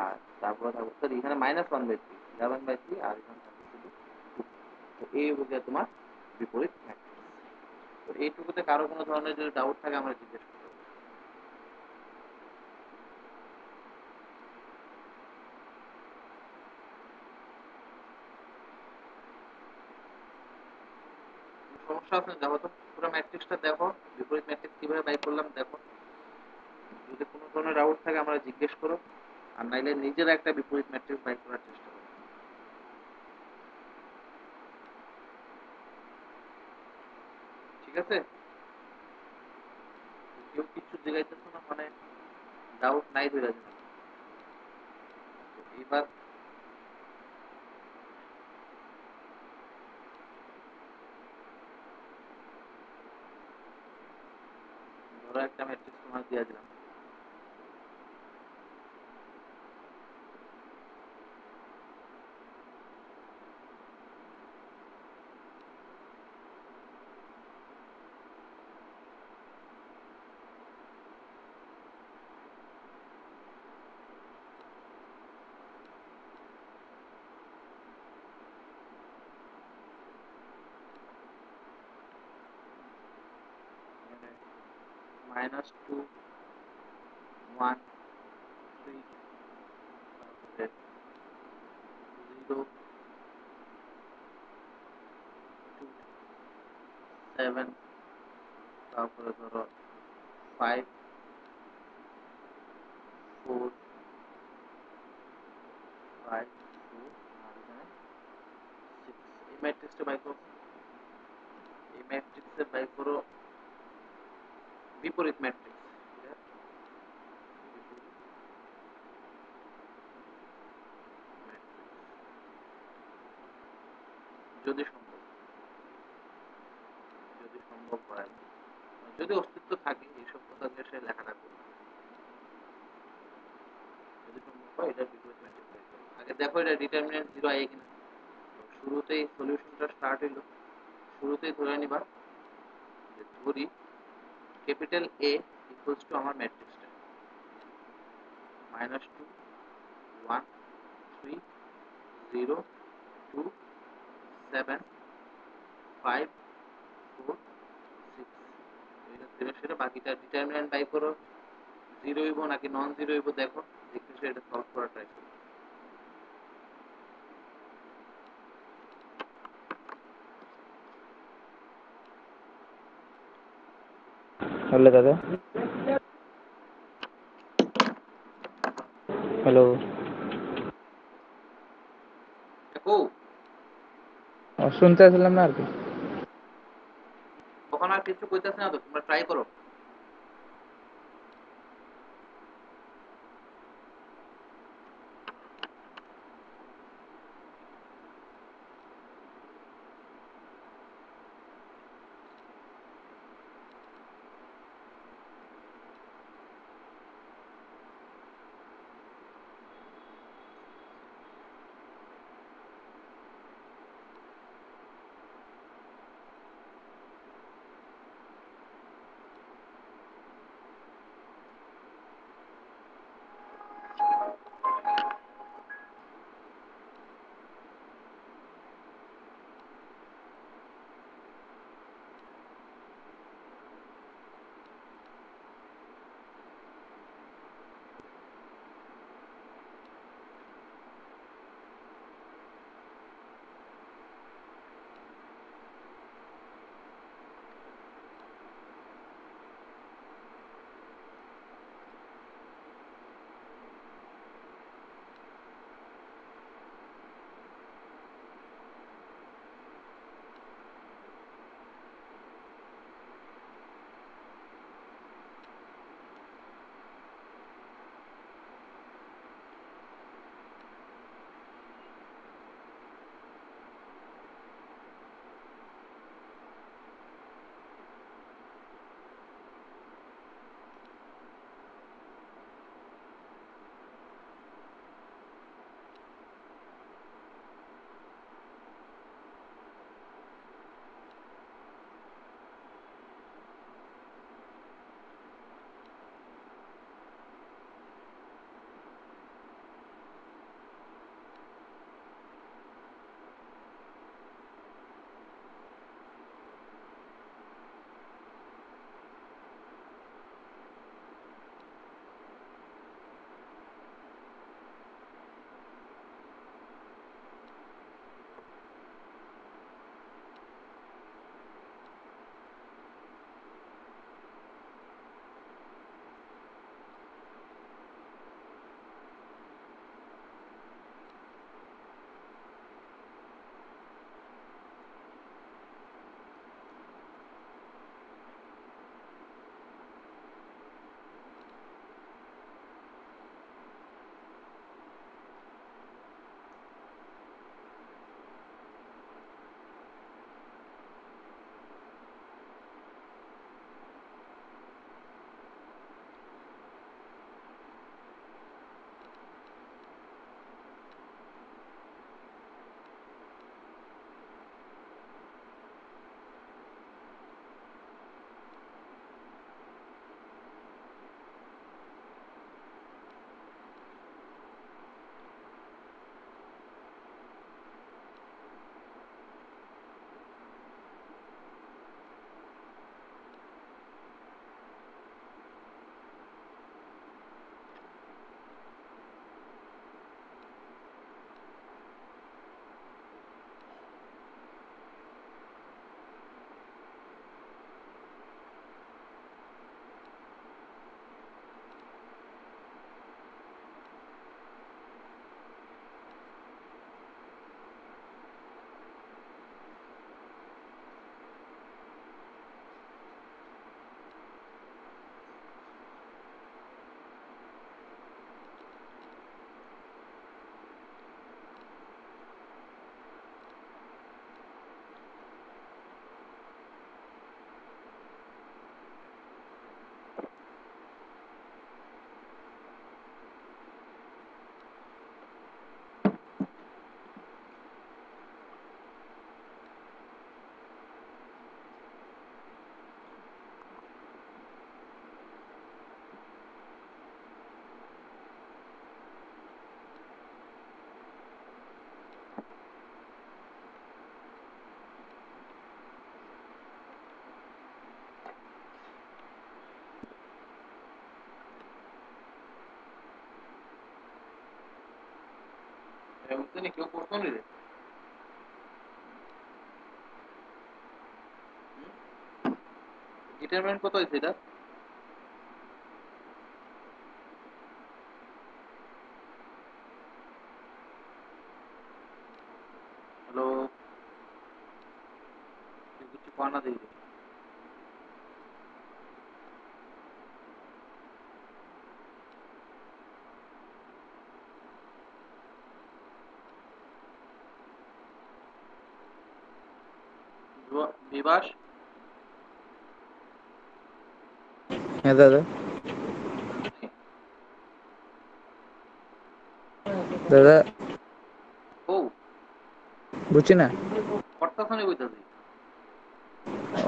আর তারপরে থাকবো সরি এখানে -1/3 11/3, আর এখানে থাকবে শুধু 2। তো এই হচ্ছে তোমার বিপরীত ম্যাট্রিক্স। তো এইটুকুতে কারো কোনো ধরনের যদি ডাউট থাকে আমরা জিজ্ঞেস করতে পারি। সমস্যা আছে দেখো তো, পুরো ম্যাট্রিক্সটা দেখো, বিপরীত ম্যাট্রিক্স কিভাবে বাই করলাম দেখো। যদি কোনো ধরনের ডাউট থাকে আমরা জিজ্ঞেস করো, আর নাইলে নিজেরা একটা বিপরীত ম্যাট্রিক্স বাই করার চেষ্টা করো। ঠিক আছে, কেউ কিছু জিজ্ঞাসা না মানে ডাউট নাই ধরে যাবে। এবার ধরো একটা ম্যাট্রিক্স তোমার দিয়ে দিলাম, -2 1 3 তারপরে 0 2 7, তারপরে ধরো 5 4 5 4 আর এখানে 6। এই ম্যাট্রিক্সটা বাই করো, এই ম্যাট্রিক্সে বাই করো বিপরীত ম্যাট্রিক্স। যদি সম্ভব, যদি সম্ভব হয়, যদি অস্তিত্ব থাকে এইসব কথা দিয়ে সে লেখাটা করবে, যদি সম্ভব হয় এটা বিপরীত ম্যাট্রিক্স বাই করো। আগে দেখো এটা ডিটারমিনেন্ট 0 আয় কিনা। শুরুতেই সলিউশনটা স্টার্ট হইলো, শুরুতেই ধরে নিবা যে ধরি ক্যাপিটাল A ইকুয়ালস টু আমার ম্যাট্রিক্সটা -2 1 3 0 2 7 5 4 6। এটা ধীরে ধীরে বাকিটা ডিটারমিনেন্ট বাই করো, জিরো হইব নাকি নন জিরো হইব দেখো, দেখতে এটা সলভ করার ট্রাই করো। হ্যালো দাদা, হ্যালো। দেখো শুনতে আসলাম না আর কি। তখন আর কিছু কইতেছে না তো, তোমরা ট্রাই করো। বুঝতে কেউ করতো নি রে ডিটারমিনেন্ট কত হয়েছে এটা হ্যালো কিছু পানা দিই বিবাস হ্যাঁ দাদা দাদা ও বুঝছি না কর্তাখানে বইতাছি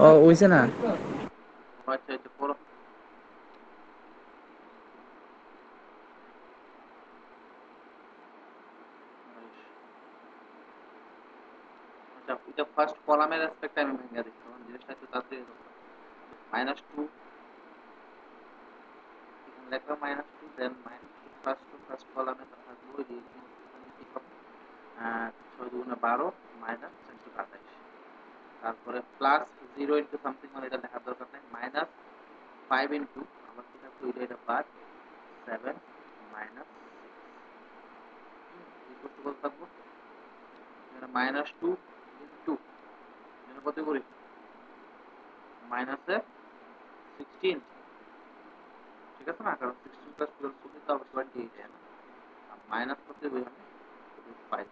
ও ওইছে না আচ্ছা আচ্ছা পড়ো আচ্ছা এটা ফার্স্ট কলামের রেসপেক্ট আমি ভেঙে দিচ্ছি তখন জিনিসটা একটু তাড়াতাড়ি মাইনাস টু এখানে লিখলাম minus two than minus two first কলামে থাকবো ওই যে এখানে কি পাবো 6 দুগুণে 12 মাইনাস 428 তারপরে প্লাস 0 ইনটু সামথিং মানে এটা লেখার দরকার নেই মাইনাস 5 ইনটু আমার কি থাকতো এটা বাদ 7 মাইনাস 6 ইকুয়াল টু কত থাকবো এখানে মাইনাস 2 ইনটু এখানে কত করি মাইনাসে 16 ঠিক আছে না কারণ 16 প্লাস 12 তো আবার 28 এর আর মাইনাস করতে হবে আমি 5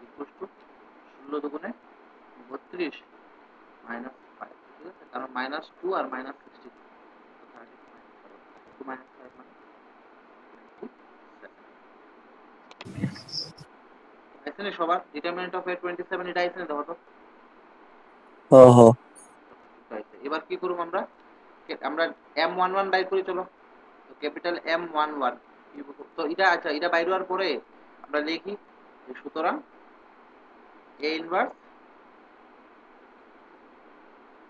ইকুয়াল টু 16 দুগুণে 32 মাইনাস 5 ঠিক আছে কারণ মাইনাস 2 আর মাইনাস 16 2 মাইনাস 5 মানে 27 আইসেনে সবার ডিটারমিনেন্ট অফ a27 এটা আইসেনে দেখো তো হ হ এবার কি করব আমরা আমরা m11 বাই করি চলো তো ক্যাপিটাল M11 তো এটা আচ্ছা এটা বাইরে হওয়ার পরে আমরা লিখি যে সুতরাং a ইনভার্স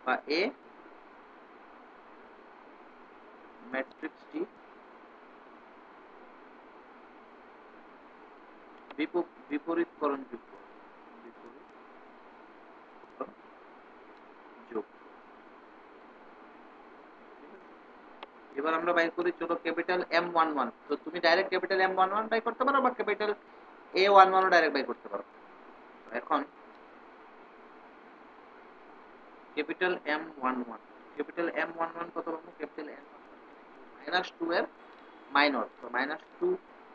বা a ম্যাট্রিক্সটি বিপরীতকরণযোগ্য যোগ্য এবার আমরা বাই করি চলো ক্যাপিটাল M11 তো তুমি ডাইরেক্ট ক্যাপিটাল M11 বাই করতে পারো বা capital A11 O direct by করতে পারো এখন ক্যাপিটাল M11 কত পাবো ক্যাপিটাল M11 -2 এর মাইনর তো -2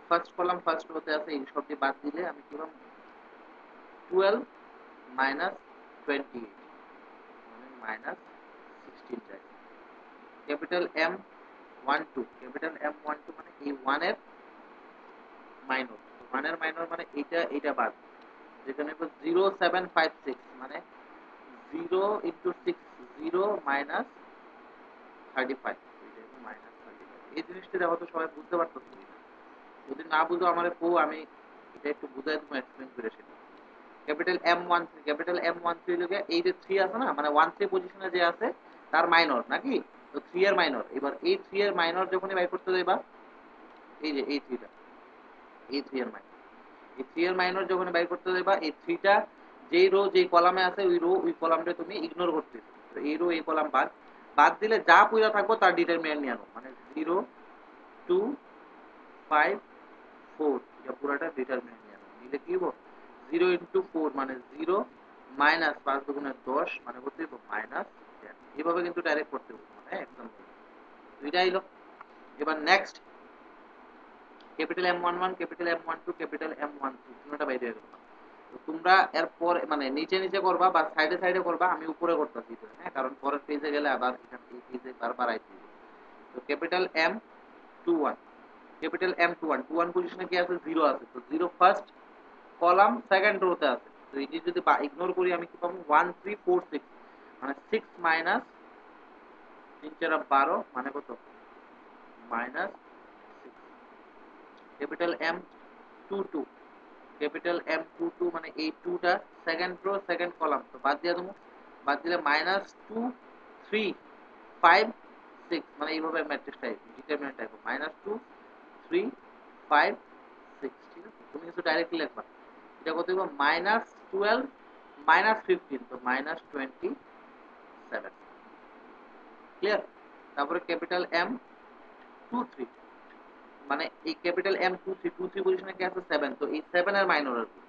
ফার্স্ট কলাম ফার্স্ট রোতে আছে এই সবটি বাদ দিলে আমি কি পাবো 12 -28 মানে -16 যায় ক্যাপিটাল M12 মানে এই 1 এর মাইনর 1 এর মাইনর মানে এটা বাদ যেখানে 0756 মানে 0 ইনটু 6 0 মাইনাস 35 মাইনাস 35 এই জিনিসটা দেখো তো সবাই বুঝতে পারতেছো যদি না বুঝো আমারে আমি এটা একটু বুঝাই দেবো এক্সপ্লেইন করে সেটা ক্যাপিটাল M13 লগে এই যে 3 আছে না মানে 13 পজিশনে যে আছে তার মাইনর নাকি তো 3 এর মাইনর এবার এই 3 এর মাইনর যখনই বাই করতে যাইবা এই যে এই 3টা এই 3 এর মাইনর এই 3 এর মাইনর যখন বাই করতে যাইবা এই 3টা যেই রো যেই কলামে আছে ওই রো ওই কলামটা তুমি ইগনোর করতে তো এই রো এই কলাম বাদ বাদ দিলে যা পুরা থাকবো তার ডিটারমিনেন্ট নিয়ে আনো মানে 0 2 5 4 এটা পুরাটা ডিটারমিনেন্ট নিয়ে আনো নিলে কি হবে 0 ইনটু 4 মানে 0 মাইনাস 5 দুগুণে 10 মানে করতে হবে মাইনাস 10 এইভাবে কিন্তু ডাইরেক্ট করতে হবে মানে একদম দুইটা আইলো এবার next capital M11 capital M12 capital M13 তিনটা বাইরে হয়ে গেল তো তোমরা এরপর মানে নিচে নিচে করবা বা সাইডে সাইডে করবা আমি উপরে করতেছি হ্যাঁ কারণ পরের পেজে গেলে আবার এখান এই পেজে বারবার আইতে তো ক্যাপিটাল M21 ক্যাপিটাল M21 21 পজিশনে কি আছে 0 আছে তো 0 ফার্স্ট কলাম সেকেন্ড রোতে আছে তো এই যদি ইগনোর করি আমি কি পাবো 1346 মানে 6 মাইনাস 3 4 12 মানে কত minus capital M22 capital M22 মানে এই 2টা সেকেন্ড রো সেকেন্ড কলাম তো বাদ দিয়ে দেবো বাদ দিলে -2 3 5 6 মানে এইভাবে ম্যাট্রিক্সটা ডিটারমিনেন্ট আসবে -2 3 5 6, ঠিক আছে? তুমি কিছু ডাইরেক্টলি লিখবা, এটা কত হবে -12 -15, তো -27, ক্লিয়ার? তারপরে ক্যাপিটাল এম 23, মানে এই ক্যাপিটাল এম 23 পজিশনে কি আছে 7, তো এই 7 এর মাইনর আর কি,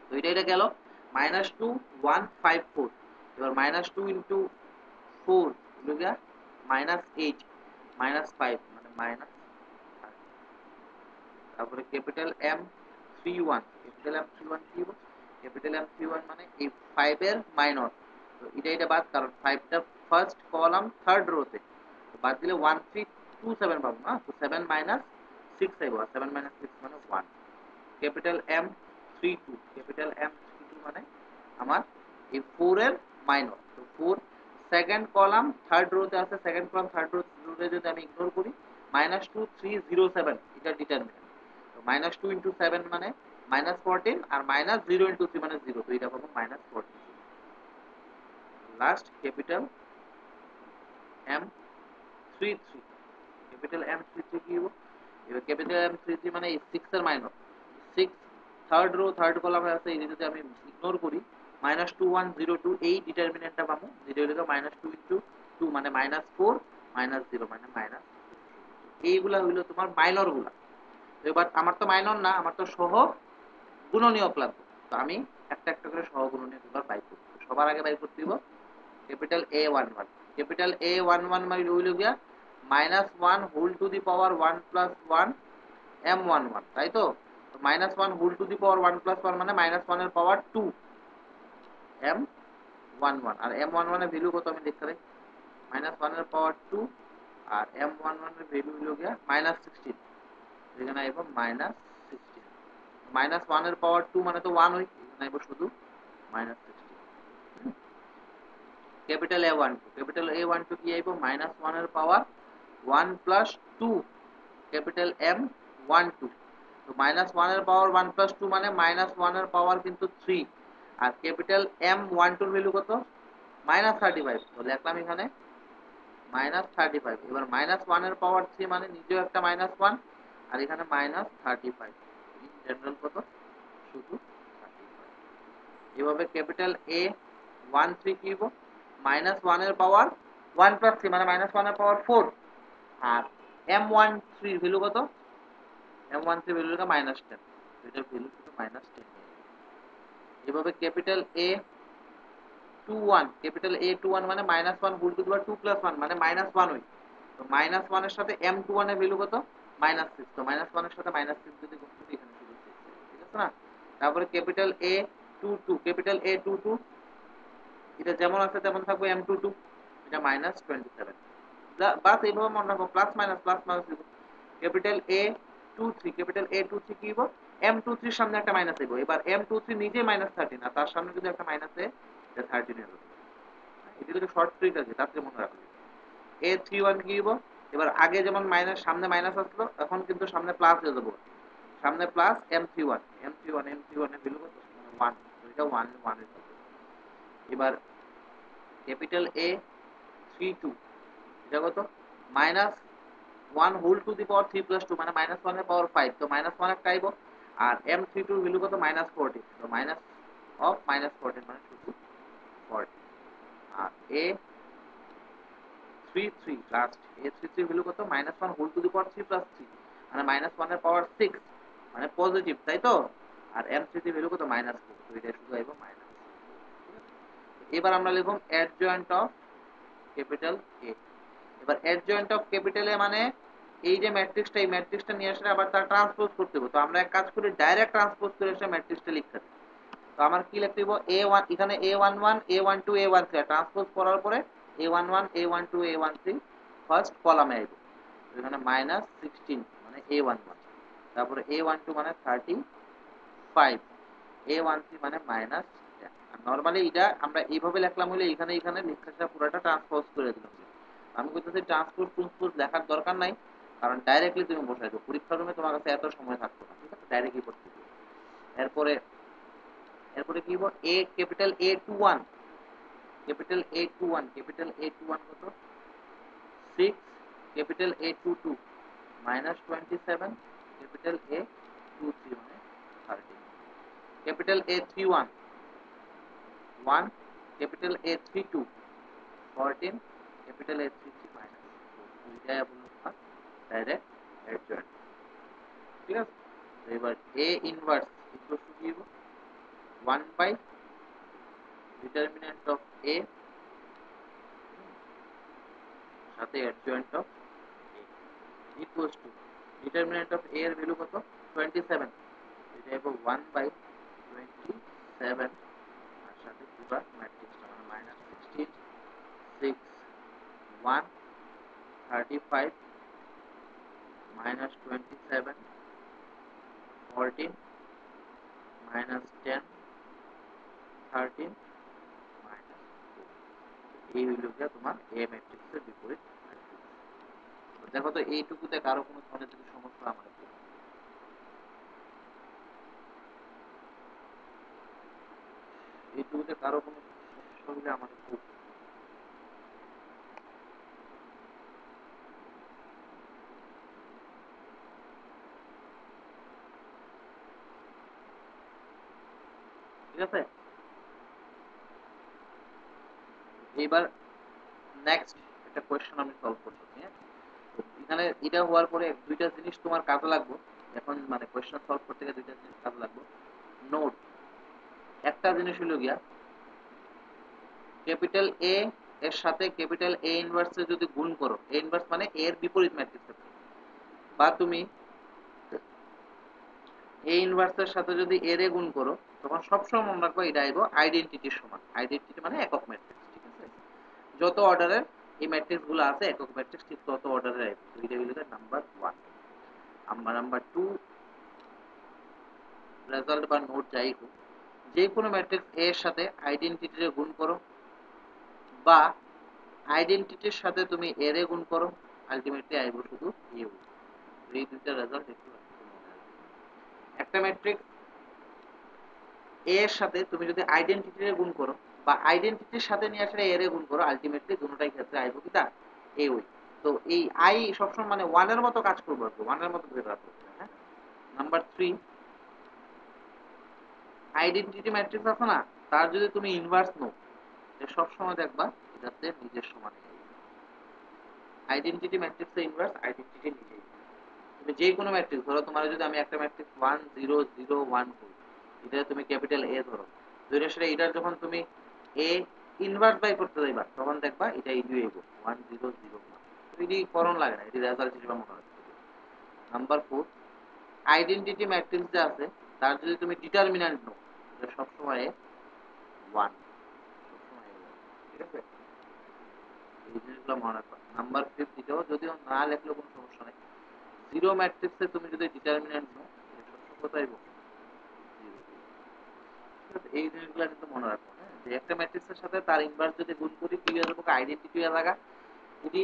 তো এটা গেল -2154, এবার -2 ইনটু 4 হলো গিয়া -8 -5 মানে মাইনাস, তারপরে ক্যাপিটাল এম 31, ক্যাপিটাল এম 31 কি হবে? ক্যাপিটাল এম 31 মানে এই 5 এর মাইনর, তো এটা বাদ, কারণ 5 টা ফার্স্ট কলাম থার্ড রোতে, বাদ দিলে 1327 পাবো না, তো 7 মাইনাস 6 আইব, 7 মাইনাস 6 মানে 1। ক্যাপিটাল এম 32, ক্যাপিটাল এম 32 মানে আমার এই 4 এর মাইনর, তো 4 সেকেন্ড কলাম থার্ড রোতে আছে, সেকেন্ড কলাম থার্ড রোতে যদি আমি ইগনোর করি -2307 এটা ডিটারমিনেন্ট, তো -2 ইনটু 7 মানে -14, আর -0 ইনটু 3 মানে 0, তো এটা পাবো -14। Last capital M 33, capital M 33 কি হবে? এবার ক্যাপিটাল এম 33 মানে এই 6 এর মাইনর, 6 থার্ড রো থার্ড কলামে আছে, এই যদি আমি ইগনোর করি -2102 এই ডিটারমিনেন্টটা পাবো, যেটা হলো -2 ইনটু 2 মানে -4 -0 মানে মাইনাস, এইগুলা হইলো তোমার মাইনর গুলা। তো এবার আমার তো মাইনর না, আমার তো সহ গুণনীয়ক লাগবে, তো আমি একটা একটা করে সহ গুণনীয়ক গুলো বাই করব। সবার আগে বাই করতে দিব ক্যাপিটাল A11, ক্যাপিটাল A11 মানে হইল গিয়া -1 whole to the power 1 plus 1 M11, তাই তো? -1 whole to the power 1 plus 1 মানে -1 এর পাওয়ার 2 M11, আর M11 এর ভ্যালু কত আমি দেখতে পাই, -1 এর পাওয়ার 2, আর M11 এর ভ্যালু হইল গিয়া -16, এখানে আইব -16, -1 এর পাওয়ার 2 মানে তো 1 হই, এখানে আইব শুধু -16। ক্যাপিটাল A12, ক্যাপিটাল A12 কি আইব -1 এর পাওয়ার 1 প্লাস 2 ক্যাপিটাল M12, তো -1 এর পাওয়ার 1 প্লাস 2 মানে -1 এর পাওয়ার কিন্তু 3, আর ক্যাপিটাল M12 এর ভ্যালু কত -35, তো লিখলাম এখানে -35, এবার -1 এর পাওয়ার 3 মানে নিজেও একটা -1, আর এখানে -35, ইন জেনারেল কত শুধু 35। এভাবে ক্যাপিটাল A13 কি হইব -1 এর পাওয়ার 1 প্লাস 3 মানে -1 এর পাওয়ার 4, আর M13 এর ভ্যালু কত, M13 ভ্যালু হলো -10, এটার ভ্যালু শুধু -10। এভাবে ক্যাপিটাল A21, ক্যাপিটাল A21 মানে -1 whole to the power 2 plus 1 মানে -1 হই, তো -1 এর সাথে M21 এর ভ্যালু কত -6, তো -1 এর সাথে -6 যদি গুণ করি এখানে শুধু 6, ঠিক আছে না? তারপরে ক্যাপিটাল A22, ক্যাপিটাল A22 এটা যেমন আছে তেমন থাকবে, M22 এটা -27, বাস এইভাবে মনে রাখো, প্লাস মাইনাস দিব। ক্যাপিটাল A23, ক্যাপিটাল A23 কি হইব M23 এর সামনে একটা মাইনাস দিব, এবার M23 নিজে -13, আর তার সামনে যদি একটা মাইনাস এ এটা 13 এর হবে, এটা কিন্তু শর্ট ট্রিক আছে, তাতে মনে রাখো। A31 কি হইব, এবার আগে যেমন মাইনাস সামনে মাইনাস আসলো, এখন কিন্তু সামনে প্লাস হয়ে যাবে, সামনে প্লাস M31, M31 এর ভ্যালু কত 1, তো এটা 1 1 এর হবে। এবার ক্যাপিটাল A32 এটা কত -1 whole to the power 3 plus 2 মানে -1 এর পাওয়ার 5, তো -1 একটা আইব, আর M32 এর ভ্যালু কত -14, তো মাইনাস অফ -14 মানে শুধু 40, আর A33 লাস্ট, A33 এর ভ্যালু কত -1 whole to the power 3 plus 3 মানে -1 এর পাওয়ার 6 মানে পজিটিভ, তাই তো? আর M33 এর ভ্যালু কত -4, তো এটা শুধু আইব মাইনাস। এবার আমরা লিখব অ্যাডজয়েন্ট অফ ক্যাপিটাল A। এবার অ্যাডজয়েন্ট অফ ক্যাপিটাল এ মানে এই যে ম্যাট্রিক্সটা, এই ম্যাট্রিক্সটা নিয়ে আসলে আবার তার ট্রান্সপোজ করতে হবে, তো আমরা এক কাজ করি ডাইরেক্ট ট্রান্সপোজ করে এসে ম্যাট্রিক্সটা লিখতে হবে। তো আমার কি লিখতে হবে A1, এখানে A11 A12 A13 ট্রান্সপোজ করার পরে A11 A12 A13 ফার্স্ট কলামে আইবে, তো এখানে -16 মানে A11, তারপরে A12 মানে 35, A13 মানে -10, আর নরমালি এটা আমরা এইভাবে লিখলাম হলে এখানে এখানে লেখাটা পুরোটা ট্রান্সপোজ করে দিলাম। আমি কইতেছি ট্রান্সপোজ লেখার দরকার নাই, কারণ ডাইরেক্টলি তুমি বসাই দাও, পরীক্ষার রুমে তোমার কাছে এত সময় থাকতো না, ঠিক আছে? ডাইরেক্টলি করতে দিও। এরপরে এরপরে কি হবে A capital A21, capital A21, capital A21 কত 6, ক্যাপিটাল A22 -27, ক্যাপিটাল A 2 3 মানে 13 capital A 31 1 capital A 32 14 capital A 33 minus 4 দুইটাই বললো তোমার ডাইরেক্ট অ্যাডজয়েন্ট ঠিক আছে তো এবার A ইনভার্স ইকুয়াল টু কি হবে 1 বাই ডিটারমিন্যান্ট অফ A সাথে adjoint of A equals to determinant of A এর ভ্যালু কত 27 এটা হবে 1 বাই 27 আর সাথে পুরো ম্যাট্রিক্সটা মানে মাইনাস 16 6 1 35 minus 27 14 minus 10 13 minus 4 এই হইল গিয়া তোমার A ম্যাট্রিক্সের বিপরীত ম্যাট্রিক্স তো দেখো তো এইটুকুতে কারো কোনো ধরনের যদি সমস্যা আমার এইটুকুতে কারো কোনো সমস্যা হলে আমাদের খুব ঠিক আছে এবার নেক্সট একটা কোশ্চেন আমি সলভ করতেছি হ্যাঁ তো এখানে এটা হওয়ার পরে দুইটা জিনিস তোমার কাজে লাগবে এখন মানে কোশ্চেন সলভ করতে গেলে দুইটা জিনিস কাজে লাগবে নোট একটা জিনিস হলো গিয়া ক্যাপিটাল A এর সাথে ক্যাপিটাল A ইনভার্স যদি গুণ করো A ইনভার্স মানে A এর বিপরীত ম্যাট্রিক্স বা তুমি A ইনভার্সের সাথে যদি A এর গুণ করো তখন সবসময় মনে রাখবা এটা আইবো আইডেন্টিটির সমান আইডেন্টিটি মানে একক ম্যাট্রিক্স ঠিক আছে যত অর্ডারের এই ম্যাট্রিক্স গুলো আছে একক ম্যাট্রিক্স ঠিক তত অর্ডারের আইবো এটা হলো নাম্বার 1 নাম্বার 2 রেজাল্ট বা নোট যাই হোক যে কোনো ম্যাট্রিক্স A এর সাথে আইডেন্টিটির গুণ করো বা আইডেন্টিটির সাথে তুমি এর গুণ করো আলটিমেটলি আইবো শুধু ইউ এই দুইটা রেজাল্ট একটু মনে রাখবে একটা ম্যাট্রিক্স A এর সাথে তুমি যদি আইডেন্টিটির গুণ করো বা আইডেন্টিটির সাথে নিয়ে আসলে এর গুণ করো আলটিমেটলি দুটোটাই ক্ষেত্রে আইবো কিটা এ ওই তো এই আই সবসময় মানে 1 এর মতো কাজ করবে 1 এর মতো ধরে রাখবে হ্যাঁ নাম্বার 3 আইডেন্টিটি ম্যাট্রিক্স আছে না তার যদি তুমি ইনভার্স নাও যে সব সময় দেখবা এটাতে নিজের সমান আইডেন্টিটি ম্যাট্রিক্সের ইনভার্স আইডেন্টিটি নিজেই তুমি যে কোনো ম্যাট্রিক্স ধরো তোমার যদি আমি একটা ম্যাট্রিক্স 1 0 0 1 করি এটা তুমি ক্যাপিটাল A ধরো ধরে সেটা এটার যখন তুমি A ইনভার্স বাই করতে যাইবা তখন দেখবা এটা ইডিও এবো 1 0 0 1 এটি করণ লাগে না এটি রেজাল্ট হিসেবে মনে রাখতে নাম্বার 4 আইডেন্টিটি ম্যাট্রিক্স যে আছে তার যদি তুমি ডিটারমিন্যান্ট নাও এটা সব সময় 1 সবসময় 1 ঠিক আছে এই জিনিসগুলো মনে রাখবা নাম্বার 5 এটাও যদিও না লেখলেও কোনো সমস্যা নাই জিরো ম্যাট্রিক্সে তুমি যদি ডিটারমিন্যান্ট নাও এটা সবসময় কোথায় বলবো এই জিনিসগুলো কিন্তু মনে রাখবো হ্যাঁ যে একটা ম্যাট্রিক্সের সাথে তার ইনভার্স যদি গুণ করি কি হয়ে যাবে আইডেন্টিটি হয়ে লাগা যদি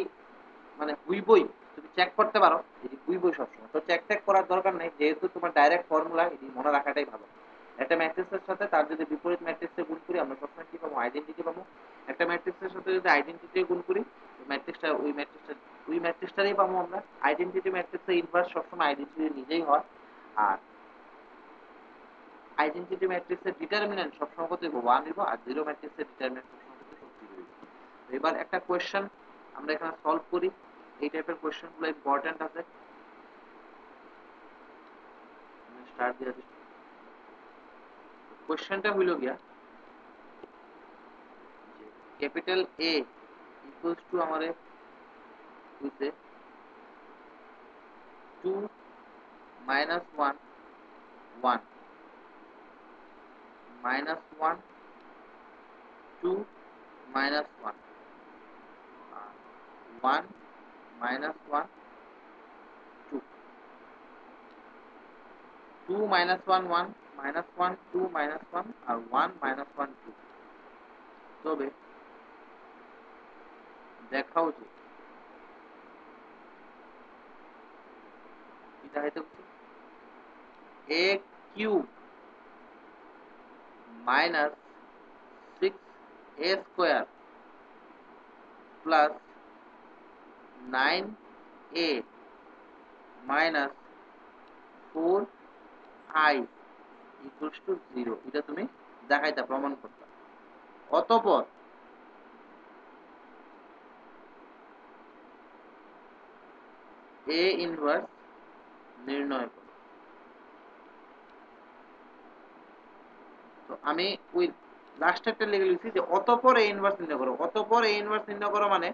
মানে হুইবই তুমি চেক করতে পারো এটি হুইবই সবসময় তো চেক টেক করার দরকার নেই যেহেতু তোমার ডাইরেক্ট ফর্মুলা এটি মনে রাখাটাই ভালো একটা ম্যাট্রিক্সের সাথে তার যদি বিপরীত ম্যাট্রিক্সে গুণ করি আমরা সবসময় কি পাবো আইডেন্টিটি পাবো একটা ম্যাট্রিক্সের সাথে যদি আইডেন্টিটি গুণ করি ওই ম্যাট্রিক্সটারই পাবো আমরা আইডেন্টিটি ম্যাট্রিক্সের ইনভার্স সবসময় আইডেন্টিটি নিজেই হয় আর আইডেন্টিটি ম্যাট্রিক্সের ডিটারমিন্যান্ট সবসময় কত হইব 1 হইব আর জিরো ম্যাট্রিক্সের ডিটারমিন্যান্ট সবসময় কত হইব 0 হইব এবার একটা কোশ্চেন আমরা এখানে সলভ করি এই টাইপের কোশ্চেনগুলো ইম্পর্টেন্ট আছে আমি স্টার্ট দিয়ে দিচ্ছি কোশ্চেনটা হইল গিয়া যে ক্যাপিটাল A ইকুয়ালস টু আমারে হইছে 2 minus 1 1 minus 1 2 minus 1 1 minus 1 2 2 minus 1 1 minus 1 2 minus 1 আর 1 minus 1 2 তবে দেখাও যে এটা হয়তো a cube minus 6 a square plus 9a minus 4 I equals to 0, এটা তুমি দেখাইতা প্রমাণ করতা। অতঃপর এ ইনভার্স নির্ণয় করো। তো আমি ওই লাস্টেরটা লিখে লিখছি যে অতঃপর এ ইনভার্স নির্ণয় করো। অতঃপর এ ইনভার্স নির্ণয় করো মানে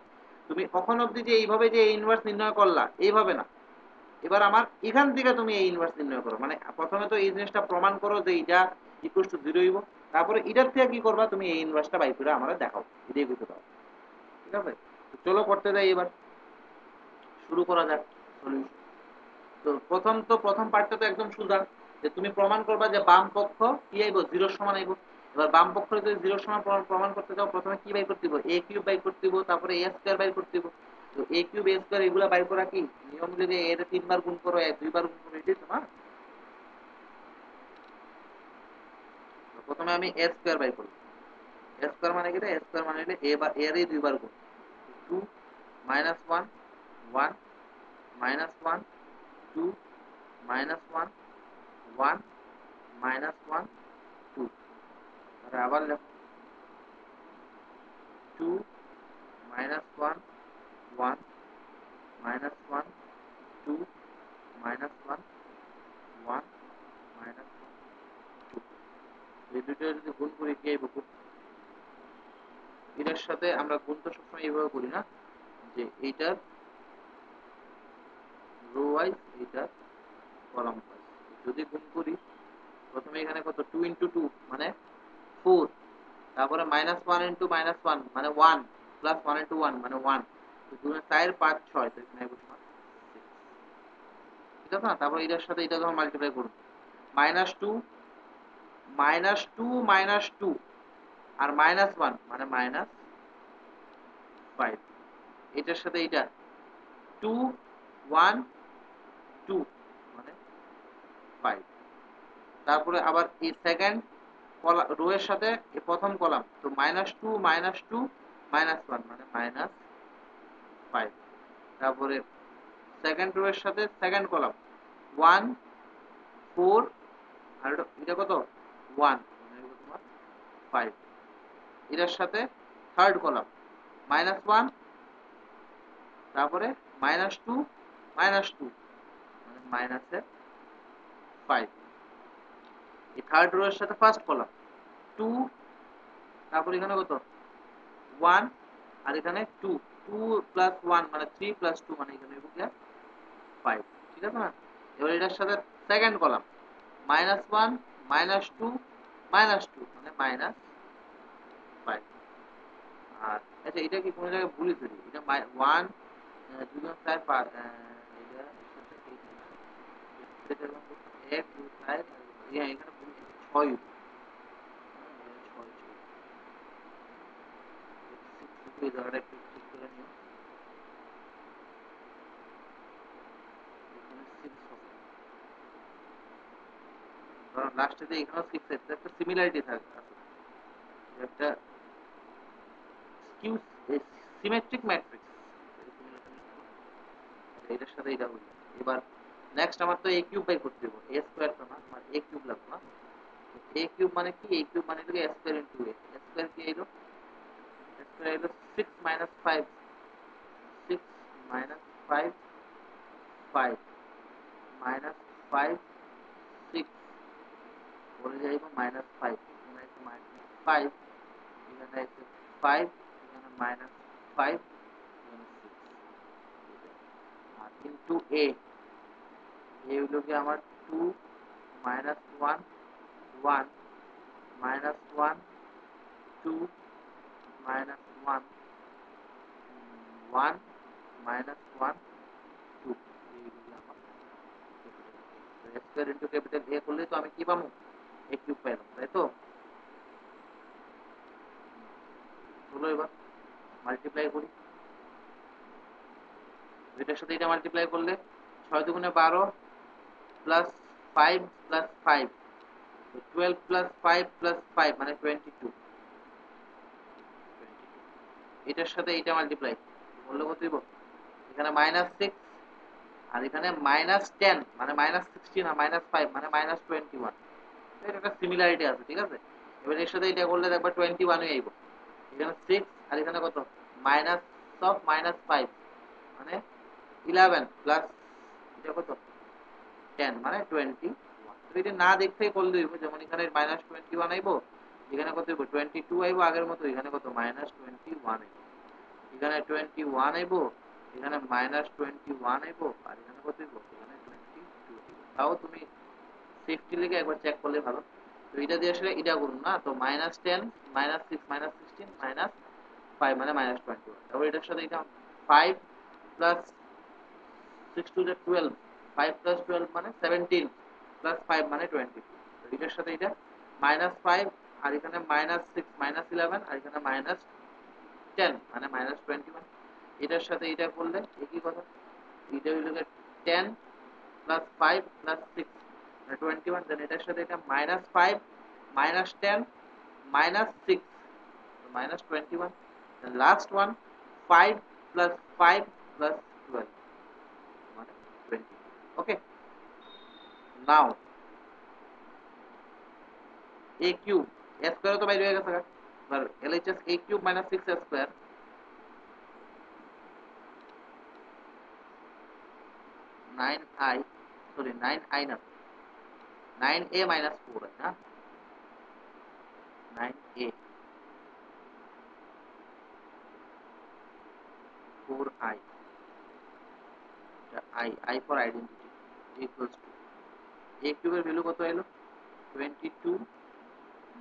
তুমি কখন অবধি যে এইভাবে যে এ ইনভার্স নির্ণয় করলা এইভাবে না, এবার আমার এখান থেকে তুমি এই ইনভার্স নির্ণয় করো। মানে প্রথমে তো এই জিনিসটা প্রমাণ করো যে এটা ইকুয়ালস টু 0 হইব, তারপরে এটার থেকে কি করবা তুমি এই ইনভার্সটা বাই করে আমরা দেখাও, এটাই করতে পারো। ঠিক আছে, তো চলো করতে যাই, এবার শুরু করা যাক সলিউশন। তো প্রথম পার্টটা তো একদম সোজা, যে তুমি প্রমাণ করবা যে বাম পক্ষ কি আইব 0 সমান আইব। এবার বাম পক্ষ যদি 0 সমান প্রমাণ করতে যাও প্রথমে কি বাই করতে হবে, a কিউব বাই করতে হবে, তারপরে a স্কয়ার বাই করতে হবে। তো a কিউব a স্কয়ার এগুলা বাই করা কি নিয়ম, যদি এর 3 বার গুণ করো 2 বার গুণ করো, এটাই তো না। তো প্রথমে আমি a স্কয়ার বাই করব। a স্কয়ার মানে কি, a স্কয়ার মানে হলো a বা এর 2 বার গুণ, 2 1 1 1 2 1 1 1 2। তাহলে আবার লেখো 2 1 1 1 2 1 1 2। এই দুটো যদি গুণ করি কি আইব, এটার সাথে আমরা গুণ তো সবসময় এইভাবে করি না, যে এইটার রো ওয়াইজ এইটার কলাম ওয়াইজ যদি গুণ করি। প্রথমে এখানে কত 2 ইন্টু 2 মানে 4, তারপরে -1 ইন্টু -1 মানে 1, প্লাস 1 ইন্টু 1 মানে 1, তো 2 4 5 6, তো এখানে আইব তোমার 6। ঠিক আছে না, তারপর এটার সাথে এটা যখন মাল্টিপ্লাই করব -2 -2 আর -1 মানে -5, এটার সাথে এটা 2 1 2 মানে 5। তারপরে আবার এই সেকেন্ড রো এর সাথে এই প্রথম কলাম, তো -2 -2 -1 মানে -5। তারপরে সেকেন্ড রো এর সাথে সেকেন্ড কলাম 1 4 আর এটা কত 1 মানে হলো তোমার 5। এটার সাথে থার্ড কলাম -1, তারপরে -2 -2 মানে -5। এই থার্ড রো এর সাথে ফার্স্ট কলাম 2, তারপর এখানে কত 1 আর এখানে 2, 2 প্লাস 1 মানে 3 প্লাস 2 মানে এখানে হইব 5। ঠিক আছে না, এবার এটার সাথে সেকেন্ড কলাম -1 -2 -2 মানে -5। আর আচ্ছা এটা কি কোনো জায়গায় ভুল হয়েছে, এটা 1 2 4 5, এটা এটা 1 2 4, এখানে ভুল 6 এই জায়গাটা একটু ঠিক করে নিও, এখানে 6 হবে, কারণ লাস্টে যে এখানেও 6 আছে, একটা সিমিলারিটি থাকে আসলে, একটা স্কিউ সিমেট্রিক ম্যাট্রিক্স। এটার সাথে এটা হইল। এবার নেক্সট আমার তো a কিউব বাই করতে হবে, a স্কয়ার তো না, আমার a কিউব লাগবে না। a কিউব মানে কি, a কিউব মানে হলো a square into a, square কি হলো, স্কয়ার হলো 6 5, 6 5 5 5 6 বলে যাইব -5, এখানে আছে -5, এখানে আছে 5, এখানে -5, এখানে 6, আর ইনটু a, হইলো কি আমার 2 -1 1 -1 2 -1 1 -1 2, এইগুলো আমার স্কয়ার ইনটু ক্যাপিটাল A করলে তো আমি কি পাবো, a কিউব পাইলাম, তাই তো। চলো এবার মাল্টিপ্লাই করি, এটার সাথে এটা মাল্টিপ্লাই করলে 6 দুগুণে 12 প্লাস 5 প্লাস 5, 12 প্লাস 5 প্লাস 5 মানে 22। এটার সাথে এটা মাল্টিপ্লাই করলে কত হইব, এখানে -6 আর এখানে -10 মানে -16 না -5 মানে -21, এটা একটা সিমিলারিটি আছে, ঠিক আছে। এবার এর সাথে এটা করলে দেখবা 21 হয়ে আইব। এখানে 6 আর এখানে কত মাইনাস অফ -5 মানে 11 প্লাস এটা কত 10 মানে 21। তো এটা না দেখতেই করলে হইব, যেমন এখানে -21 আইব, এখানে কত হইব 22 আইব আগের মতো, এখানে কত -21 আইব, এখানে 21 আইব, এখানে -21 আইব, আর এখানে কত হইব এখানে 22 আইব। তাও তুমি সেফটি লেগে একবার চেক করলে ভালো। তো এটা দিয়ে আসলে এটা করুন না, তো -10 -6 -16 -5 মানে -21। তারপর এটার সাথে এটা 5 প্লাস 6 টু 12, 5 প্লাস 12 মানে 17 প্লাস 5 মানে 22। তো এটার সাথে এটা -5 আর এখানে -6 -11 আর এখানে -10 মানে -21। এটার সাথে এটা করলে একই কথা, এটা হইল 10 প্লাস 5 প্লাস 6 মানে 21। দেন এটার সাথে এটা -5 -10 -6 -21। দেন লাস্ট ওয়ান 5 প্লাস 5 প্লাস 12 মানে 20। ওকে, নাও a কিউব a স্কয়ার তো বাইরে হয়ে গেছে, এবার LHS a cube minus 6a square 9i, sorry 9i না 9a মাইনাস 4i না 9a 4i, i for identity equals to a কিউবের ভ্যালু কত এলো 22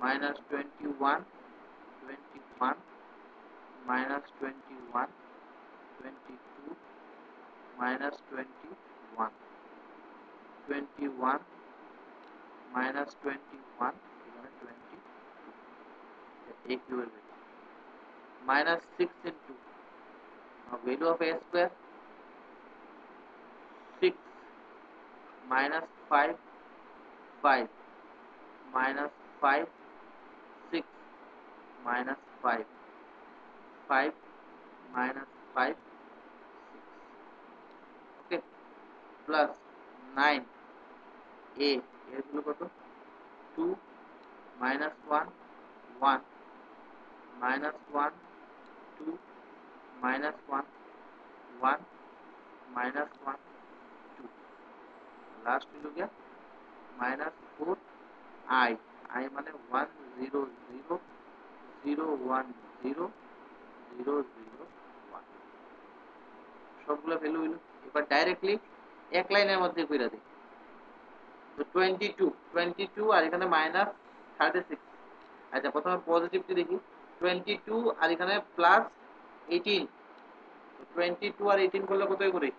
minus 21 21 minus 21 22 minus 21 21 minus 21 এখানে 20 a কিউবের value minus 6 into value of a square 6 minus 5 5 minus 5 6 minus 5 5 minus 5 6, okay, plus 9 a এর ভ্যালু কত 2 minus 1 1 minus 1 2 minus 1 1 minus 1 2, last हो गया minus 4 i, i মানে 1 0 0 0 1 0 0 0 1 সবগুলো ভ্যালু হইলো। এবার ডাইরেক্টলি এক লাইনের মধ্যে কইরা দিই, তো 22 আর এখানে মাইনাস 36। আচ্ছা প্রথমে পজিটিভটি দেখি 22 আর এখানে প্লাস 18, 22 আর 18 করলে কত করে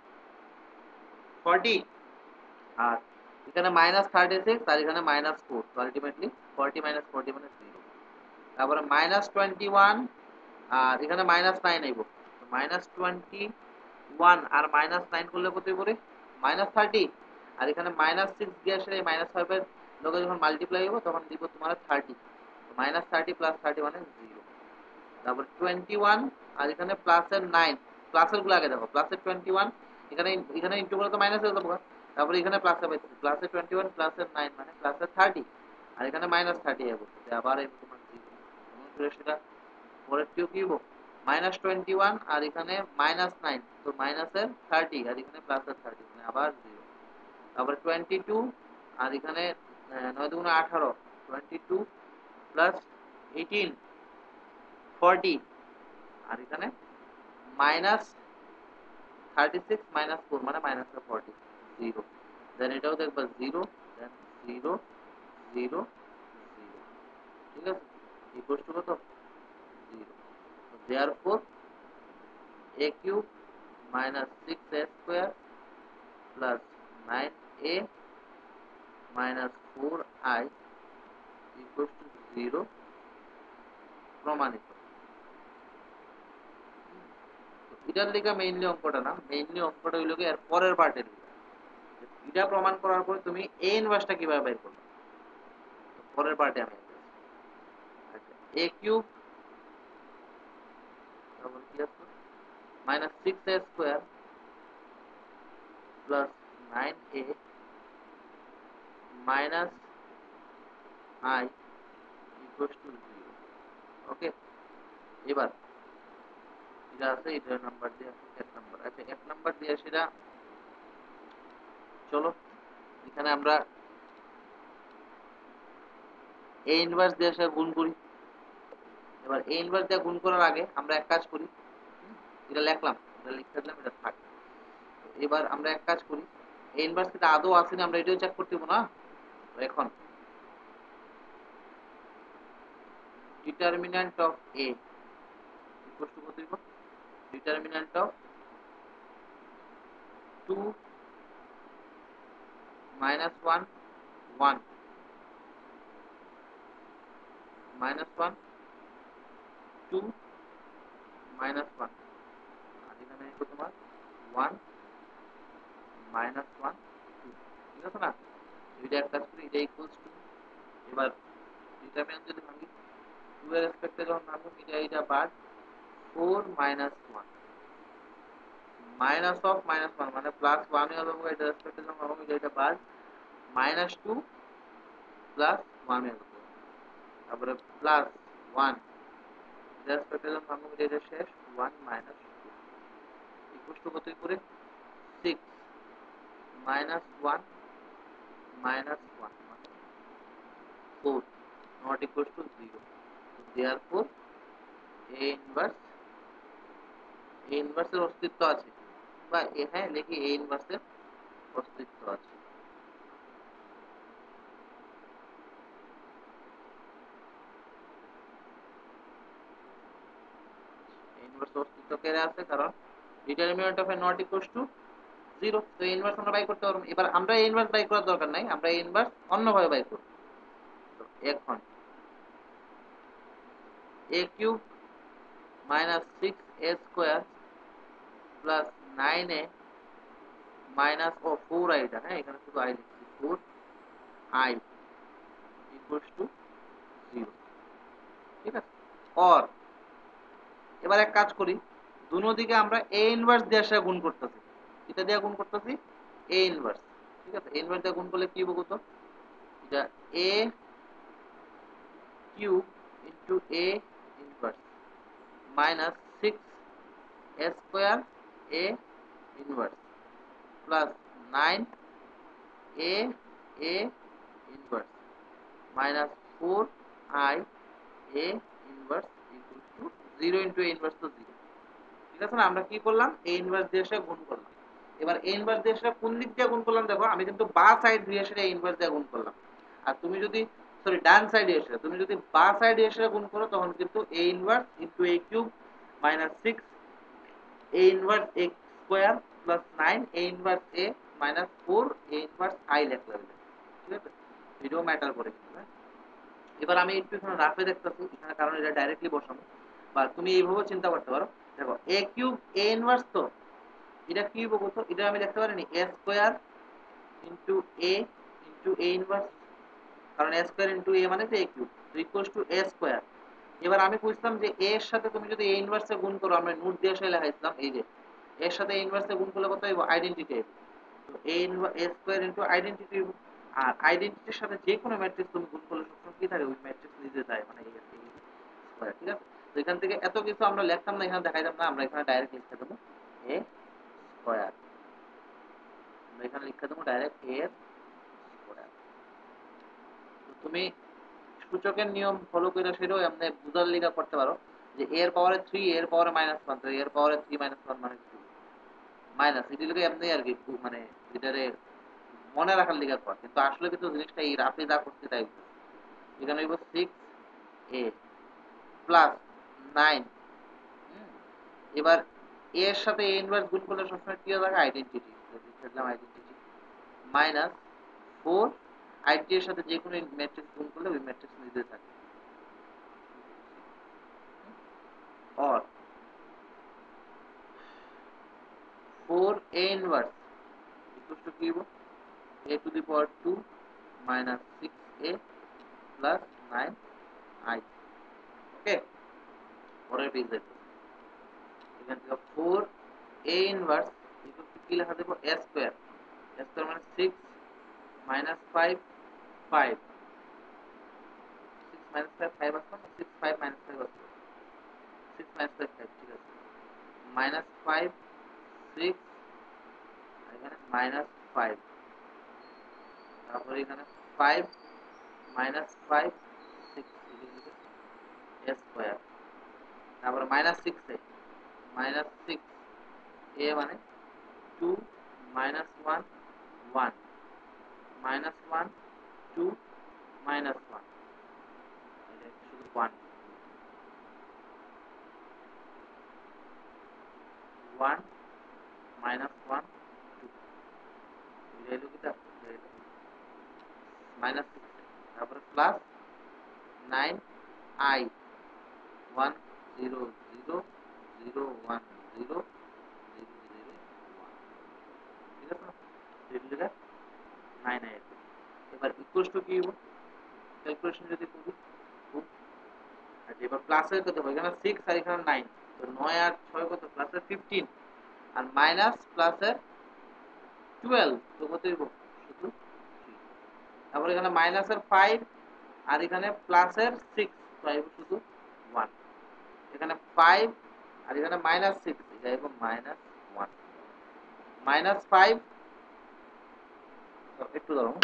40, আর এখানে -36 আর এখানে -4, তো আলটিমেটলি 40 40 মানে 0। তারপরে -21 আর এখানে -9 আইবো, তো -21 আর -9 করলে কত করে -30, আর এখানে -6 দিয়ে আসলে -5 এর লগে যখন মাল্টিপ্লাই হইব তখন দিব তোমার 30, তো -30 প্লাস 30 মানে 0। তারপর 21 আর এখানে প্লাসের 9, প্লাসের গুলো আগে দেখো, প্লাসের 21 এখানে এখানে ইনটু করে তো মাইনাস হয়ে যাবে, তারপর এখানে প্লাসে পাইছি, প্লাসের 21 প্লাসের 9 মানে প্লাসের 30, আর এখানে -30 আইবো, আবার এই তোমার 0 এমন করে সেটা পরের টিও কি হইব -21 আর এখানে -9, তো মাইনাসের 30 আর এখানে প্লাসের 30 মানে আবার 0। তারপর 22 আর এখানে 9 দুগুণে 18, 22 প্লাস 18 40 আর এখানে -36 -4 মানে -40 0, দেন এটাও দেখবা 0, দেন 0 0 0, ঠিক আছে, ইকুয়াল টু কত 0। তো therefore a cube minus 6a square plus 9a minus 4i equals to 0 প্রমাণিত। এটার লিগা মেইনলি অঙ্কটা না, মেইনলি অঙ্কটা হইল কি এর পরের পার্টের লিগা, এটা প্রমাণ করার পরে তুমি a ইনভার্সটা কিভাবে বের করবে, তো পরের পার্টে আমি আচ্ছা a কিউব তারপর কি আছে -6a square plus 9a minus I equals to 0। ওকে, এবার এটা আছে, এটা নাম্বার দিয়ে আছে 1 নাম্বার। আচ্ছা 1 নাম্বার দিয়ে সেটা চলো এখানে আমরা a ইনভার্স দিয়ে সেটা গুণ করি। এবার a ইনভার্স দিয়ে গুণ করার আগে আমরা এক কাজ করি, এটা লিখলাম, এটা লিখে দিলাম, এটা থাক। এবার আমরা এক কাজ করি, a ইনভার্স এটা আদৌ আছে না আমরা এটাও চেক করতে হবে না। তো এখন determinant of a equal to কত দিব? Determinant of 2 minus 1 1 minus 1 2 minus 1 আর এখানে লিখো তোমার 1 minus 1 2। ঠিক আছে না? এটা এক কাজ করি, এটা ইকুয়ালস টু, এবার ডিটারমিন্যান্ট যদি ভাঙি 2 এর রেসপেক্টে যখন ভাঙবো এটা বাদ 4 minus 1 মাইনাস অফ মাইনাস 1 মানে প্লাস 1 হয়ে যাবে, এটা রেসপেক্টে যখন ভাঙবো এটা বাদ মাইনাস 2 প্লাস 1 হয়ে যাবে, তারপরে প্লাস 1 রেসপেক্টে যখন ভাঙবো এটা শেষ 1 minus 2 ইকুয়ালস টু কত করে 6 minus 1 minus 1 মানে 4 not equals to 0। So therefore a inverse এর অস্তিত্ব আছে, বা হ্যাঁ লিখি a inverse এর অস্তিত্ব আছে। a inverse এর অস্তিত্ব কেন আছে? কারণ determinant of a not equals to 0। তো a inverse আমরা বাই করতে পারবো। এবার আমরা a inverse বাই করার দরকার নাই, আমরা a inverse অন্যভাবে বাই করব। তো এখন a cube minus 6a square plus 9a minus 4i, হ্যাঁ এখানে শুধু i লিখছি, 4i equals to 0। ঠিক আছে, or এবার এক কাজ করি, দুনো দিকে আমরা a ইনভার্স দিয়ে আসা গুণ করতেছি, এটা দিয়ে গুণ করতেছি a ইনভার্স। ঠিক আছে, a ইনভার্স দিয়ে গুণ করলে কি হবে কত? এটা a cube into a inverse minus 6 a square a inverse plus 9 a a inverse minus 4 i a inverse equal to 0 into a inverse তো 0। ঠিক আছে না? আমরা কি করলাম? a ইনভার্স দিয়ে এসে গুণ করলাম। এবার a ইনভার্স দিয়ে এসে কোন দিক দিয়ে গুণ করলাম দেখো, আমি কিন্তু বাঁ সাইড দিয়ে এসে a ইনভার্স দিয়ে গুণ করলাম। আর তুমি যদি সরি ডান সাইডে এসে তুমি যদি বাঁ সাইডে এসে গুণ করো তখন কিন্তু a inverse into a cube minus 6 a inverse a square plus 9 a inverse a minus 4 a inverse i লেখা লাগবে। ঠিক আছে, ভিডিও ম্যাটার করে কিন্তু। হ্যাঁ, এবার আমি একটু এখানে রাফে দেখতেছি এখানে, কারণ এটা ডাইরেক্টলি বসানো, বা তুমি এইভাবে চিন্তা করতে পারো। দেখো a কিউব a ইনভার্স, তো এটা কি হবে কত? এটা আমি লিখতে পারি a square into a into a inverse, কারণ a স্কয়ার ইনটু a মানে তো a cube equals to a square. এবার আমি বুঝলাম যে a এর সাথে তুমি যদি a ইনভার্সে গুণ করো, আমরা নোট দিয়ে এসে লেখাইছিলাম, এই যে এর সাথে a ইনভার্সে গুণ করলে কত হবে? আইডেন্টিটি হবে। তো a স্কয়ার ইনটু আইডেন্টিটি, আর আইডেন্টিটির সাথে যে কোনো ম্যাট্রিক্স তুমি গুণ করলে সবসময় কি থাকে? ওই ম্যাট্রিক্স নিজে যায়, মানে এই স্কয়ার। ঠিক আছে, তো এখান থেকে এত কিছু আমরা লিখতাম না, এখানে দেখাইতাম না, আমরা এখানে ডাইরেক্ট লিখে দেবো a স্কয়ার। আমরা এখানে লিখে দেবো ডাইরেক্ট a এর স্কয়ার। তো তুমি সূচকের নিয়ম ফলো করে সেটাও এমনি বুঝার লিগা করতে পারো যে a এর পাওয়ারে 3 a এর পাওয়ারে -1, তো a এর পাওয়ারে 3 -1 মানে 2 মাইনাস, এটি লিখে এমনি আর কি, মানে এটারে মনে রাখার লিগা কর, কিন্তু আসলে কিন্তু জিনিসটা এই রাফে যা করতে তাই এখানে হইব 6a প্লাস 9। এবার a এর সাথে a ইনভার্স গুণ করলে সবসময় কি হবে? আইডেন্টিটি, লিখলাম আইডেন্টিটি মাইনাস 4 আইডেন্টি এর সাথে যে কোনো ম্যাট্রিক্স গুণ করলে ওই ম্যাট্রিক্স নিজে থাকে, और 4a inverse equals to কি হবে? a to the power 2 minus 6a plus 9i। ওকে, পরের পেজ দেখো, এখান থেকে 4a inverse equals to কি লেখা দেবো? a square স্কয়ার মানে 6 minus 5 5 6 minus 5 5 আসলো না 6 5 minus 5 আসলো 6 minus 5 5 ঠিক আছে minus 5 6 এখানে minus 5 তারপরে এখানে 5 minus 5 6 লিখে স্কয়ার তারপরে minus 6 এ minus 6 a মানে 2 minus 1 1 minus 1 2 minus 1 এটা শুধু 1 1 minus 1 2 এটা হলো কি minus 6 তারপরে প্লাস 9 I 1 0 0 0 1 0 0 0 1 ঠিক আছে এটা 9 I এবার ইকুয়ালস টু কি হবে ক্যালকুলেশন যদি করি আচ্ছা এবার প্লাসের কত হবে এখানে 6 আর এখানে 9 তো 9 আর 6 কত প্লাসের 15 আর মাইনাস প্লাসের 12 তো কত হবে শুধু 3 তারপর এখানে মাইনাসের 5 আর এখানে প্লাসের 6 তো আইব শুধু 1 এখানে 5 আর এখানে মাইনাস 6 এটা আইব মাইনাস 1 মাইনাস 5 একটু দাঁড়াও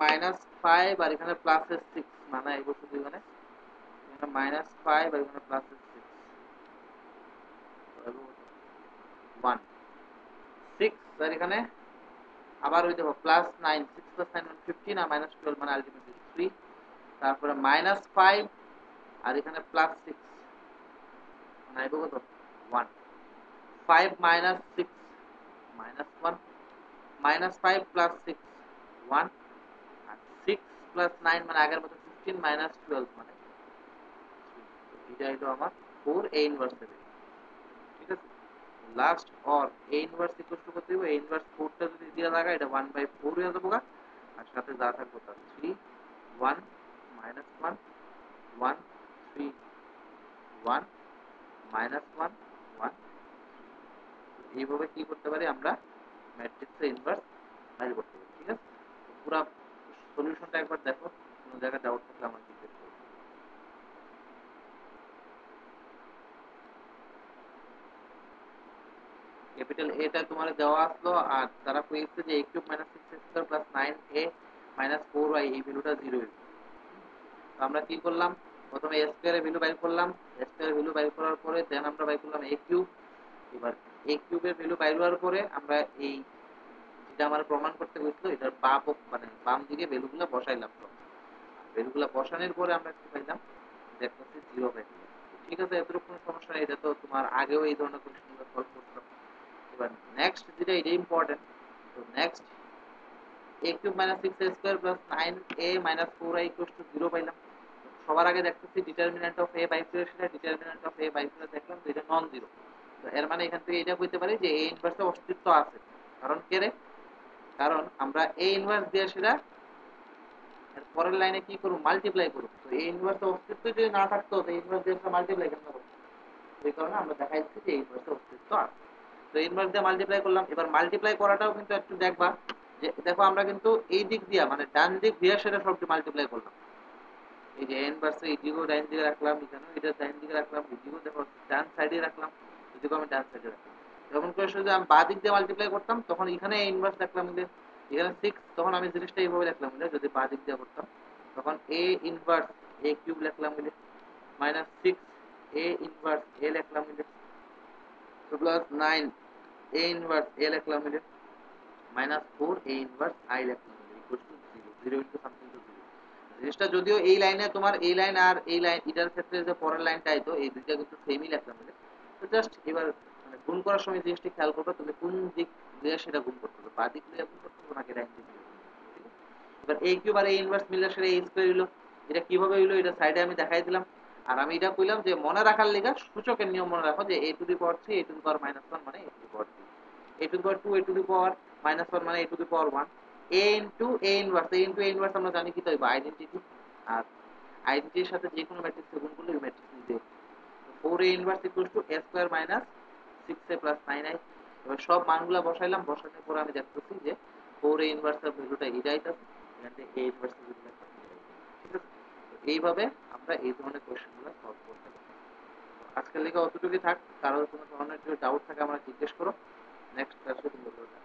মাইনাস 5 আর এখানে প্লাসের 6 মানে আইব শুধু এখানে এখানে মাইনাস 5 আর এখানে প্লাসের 6 1 6 আর এখানে আবার হইতে হবে প্লাস 9 6 প্লাস 9 মানে 15 আর মাইনাস 12 মানে আলটিমেটলি 3 তারপরে মাইনাস 5 আর এখানে প্লাস 6 মানে আইব কত 1 5 minus 6 minus 1 minus 5 plus 6 1 আর 6 plus 9 মানে আগের মতো 15 minus 12 মানে 3 এটা হলো আমার 4 a inverse হবে ঠিক আছে last or a inverse equal to কত হবে a inverse 4 টা যদি দেয়া লাগে এটা 1/4 হয়ে যাবে আর সাথে যা থাকবে তা 3 1 minus 1 1 3 1 minus 1 1 এইভাবে কি করতে পারি আমরা ম্যাট্রিক্সের ইনভার্স বের করতে পারি ঠিক আছে পুরো সলিউশনটা একবার দেখো কোনো জায়গায় ডাউট থাকলে আমাকে জিজ্ঞেস করো ক্যাপিটাল এ টা তোমার দেওয়া আসলো আর তারা কইছে যে a³ - 6x² + 9a - 4y এই ভ্যালুটা 0 হবে তো আমরা কি করলাম প্রথমে a² এর ভ্যালু বাইর করলাম a² এর ভ্যালু বাইর করার পরে দেন আমরা বাইর করলাম a³ এবার a³ এর ভ্যালু বাইর হওয়ার পরে আমরা এই যেটা আমরা প্রমাণ করতে হইছিল এটার মানে বাম দিকে ভ্যালুগুলো বসাইলাম তো ভ্যালুগুলো বসানোর পরে আমরা কি পাইলাম দেখতেছি 0 পাইলাম ঠিক আছে এতটুকু কোনো সমস্যা নেই এটা তো তোমার আগেও এই ধরনের কোশ্চেনগুলো সলভ করতাম এবার নেক্সট যেটা এটা ইম্পর্টেন্ট তো next a³ - 6a² + 9a - 4y = 0 পাইলাম সবার আগে দেখতেছি ডিটারমিন্যান্ট অফ a বাই 2 এর সাথে ডিটারমিন্যান্ট অফ a বাই 2 দেখলাম তো এটা নন জিরো তো এর মানে এখান থেকে এটা কইতে পারি যে a ইনভার্সের অস্তিত্ব আছে কারণ কে রে কারণ আমরা a ইনভার্স দিয়ে সেটা এর পরের লাইনে কি করব মাল্টিপ্লাই করব তো a ইনভার্সের অস্তিত্ব যদি না থাকতো তো ইনভার্স দিয়ে মাল্টিপ্লাই কেন করব এই কারণে আমরা দেখাইছি যে a ইনভার্সের অস্তিত্ব আছে তো ইনভার্স দিয়ে মাল্টিপ্লাই করলাম এবার মাল্টিপ্লাই করাটাও কিন্তু একটু দেখবা যে দেখো আমরা কিন্তু এই দিক দিয়ে মানে ডান দিক দিয়ে সেটা সবটি মাল্টিপ্লাই করলাম এই যে n ভার্সেস ইজিগো ডান দিকে রাখলাম এখানে এটা ডান দিকে রাখলাম ইজিগো দেখো ডান সাইডে রাখলাম ইজিগো আমি ডান সাইডে রাখলাম যখন করে শুধু আমি বাঁ দিক দিয়ে মাল্টিপ্লাই করতাম তখন এখানে ইনভার্স রাখলাম যে এখানে 6 তখন আমি জিনিসটা এইভাবে রাখলাম যদি বাঁ দিক দিয়ে করতাম তখন a ইনভার্স a³ লিখলাম বলে -6 a ইনভার্স a লিখলাম বলে তো +9 a ইনভার্স a লিখলাম বলে মাইনাস 4 a ইনভার্স i লিখলাম equal to 0 0 into something to 0 জিনিসটা যদিও এই লাইনে তোমার এই লাইন আর এই লাইন এটার ক্ষেত্রে যে পরের লাইনটাই তো এই দুইটা কিন্তু সেমই লিখলাম তো জাস্ট এবার মানে গুণ করার সময় জিনিসটা খেয়াল করবে তুমি কোন দিক দিয়ে সেটা গুণ করতে হবে বা দিক দিয়ে গুণ করতে হবে নাকি ডান দিক দিয়ে গুণ করতে হবে, ঠিক আছে? এবার a কিউব আর a ইনভার্স মিললে সেটা a স্কয়ার হলো এটা কিভাবে হলো এটা সাইডে আমি দেখাই দিলাম আর আমি এটা কইলাম যে মনে রাখার লেগা সূচকের নিয়ম মনে রাখো যে a to the power 3 a to the power -1 মানে a to the power 3 a to the power 2 a to the power -1 মানে a to the power 1 a into a inverse a into a inverse আমরা জানি কি তাই বা আইডেন্টিটি আর আইডেন্টিটির সাথে যে কোনো ম্যাট্রিক্সে গুণ করলে ওই ম্যাট্রিক্স দিয়ে 4a inverse equals two a square minus 6a plus 9i এবার সব মানগুলো বসাইলাম বসানোর পর আমি দেখতেছি যে 4a ইনভার্স এর ভ্যালুটা এটাই আছে এখানে a ইনভার্স এর ভ্যালুটা ঠিক আছে তো এইভাবে আমরা এই ধরনের কোশ্চেনগুলো সলভ করতে পারি আজকের লেগে অতটুকুই থাক কারো কোনো ধরনের যদি ডাউট থাকে আমরা জিজ্ঞেস করো নেক্সট ক্লাসে তুমি বলবে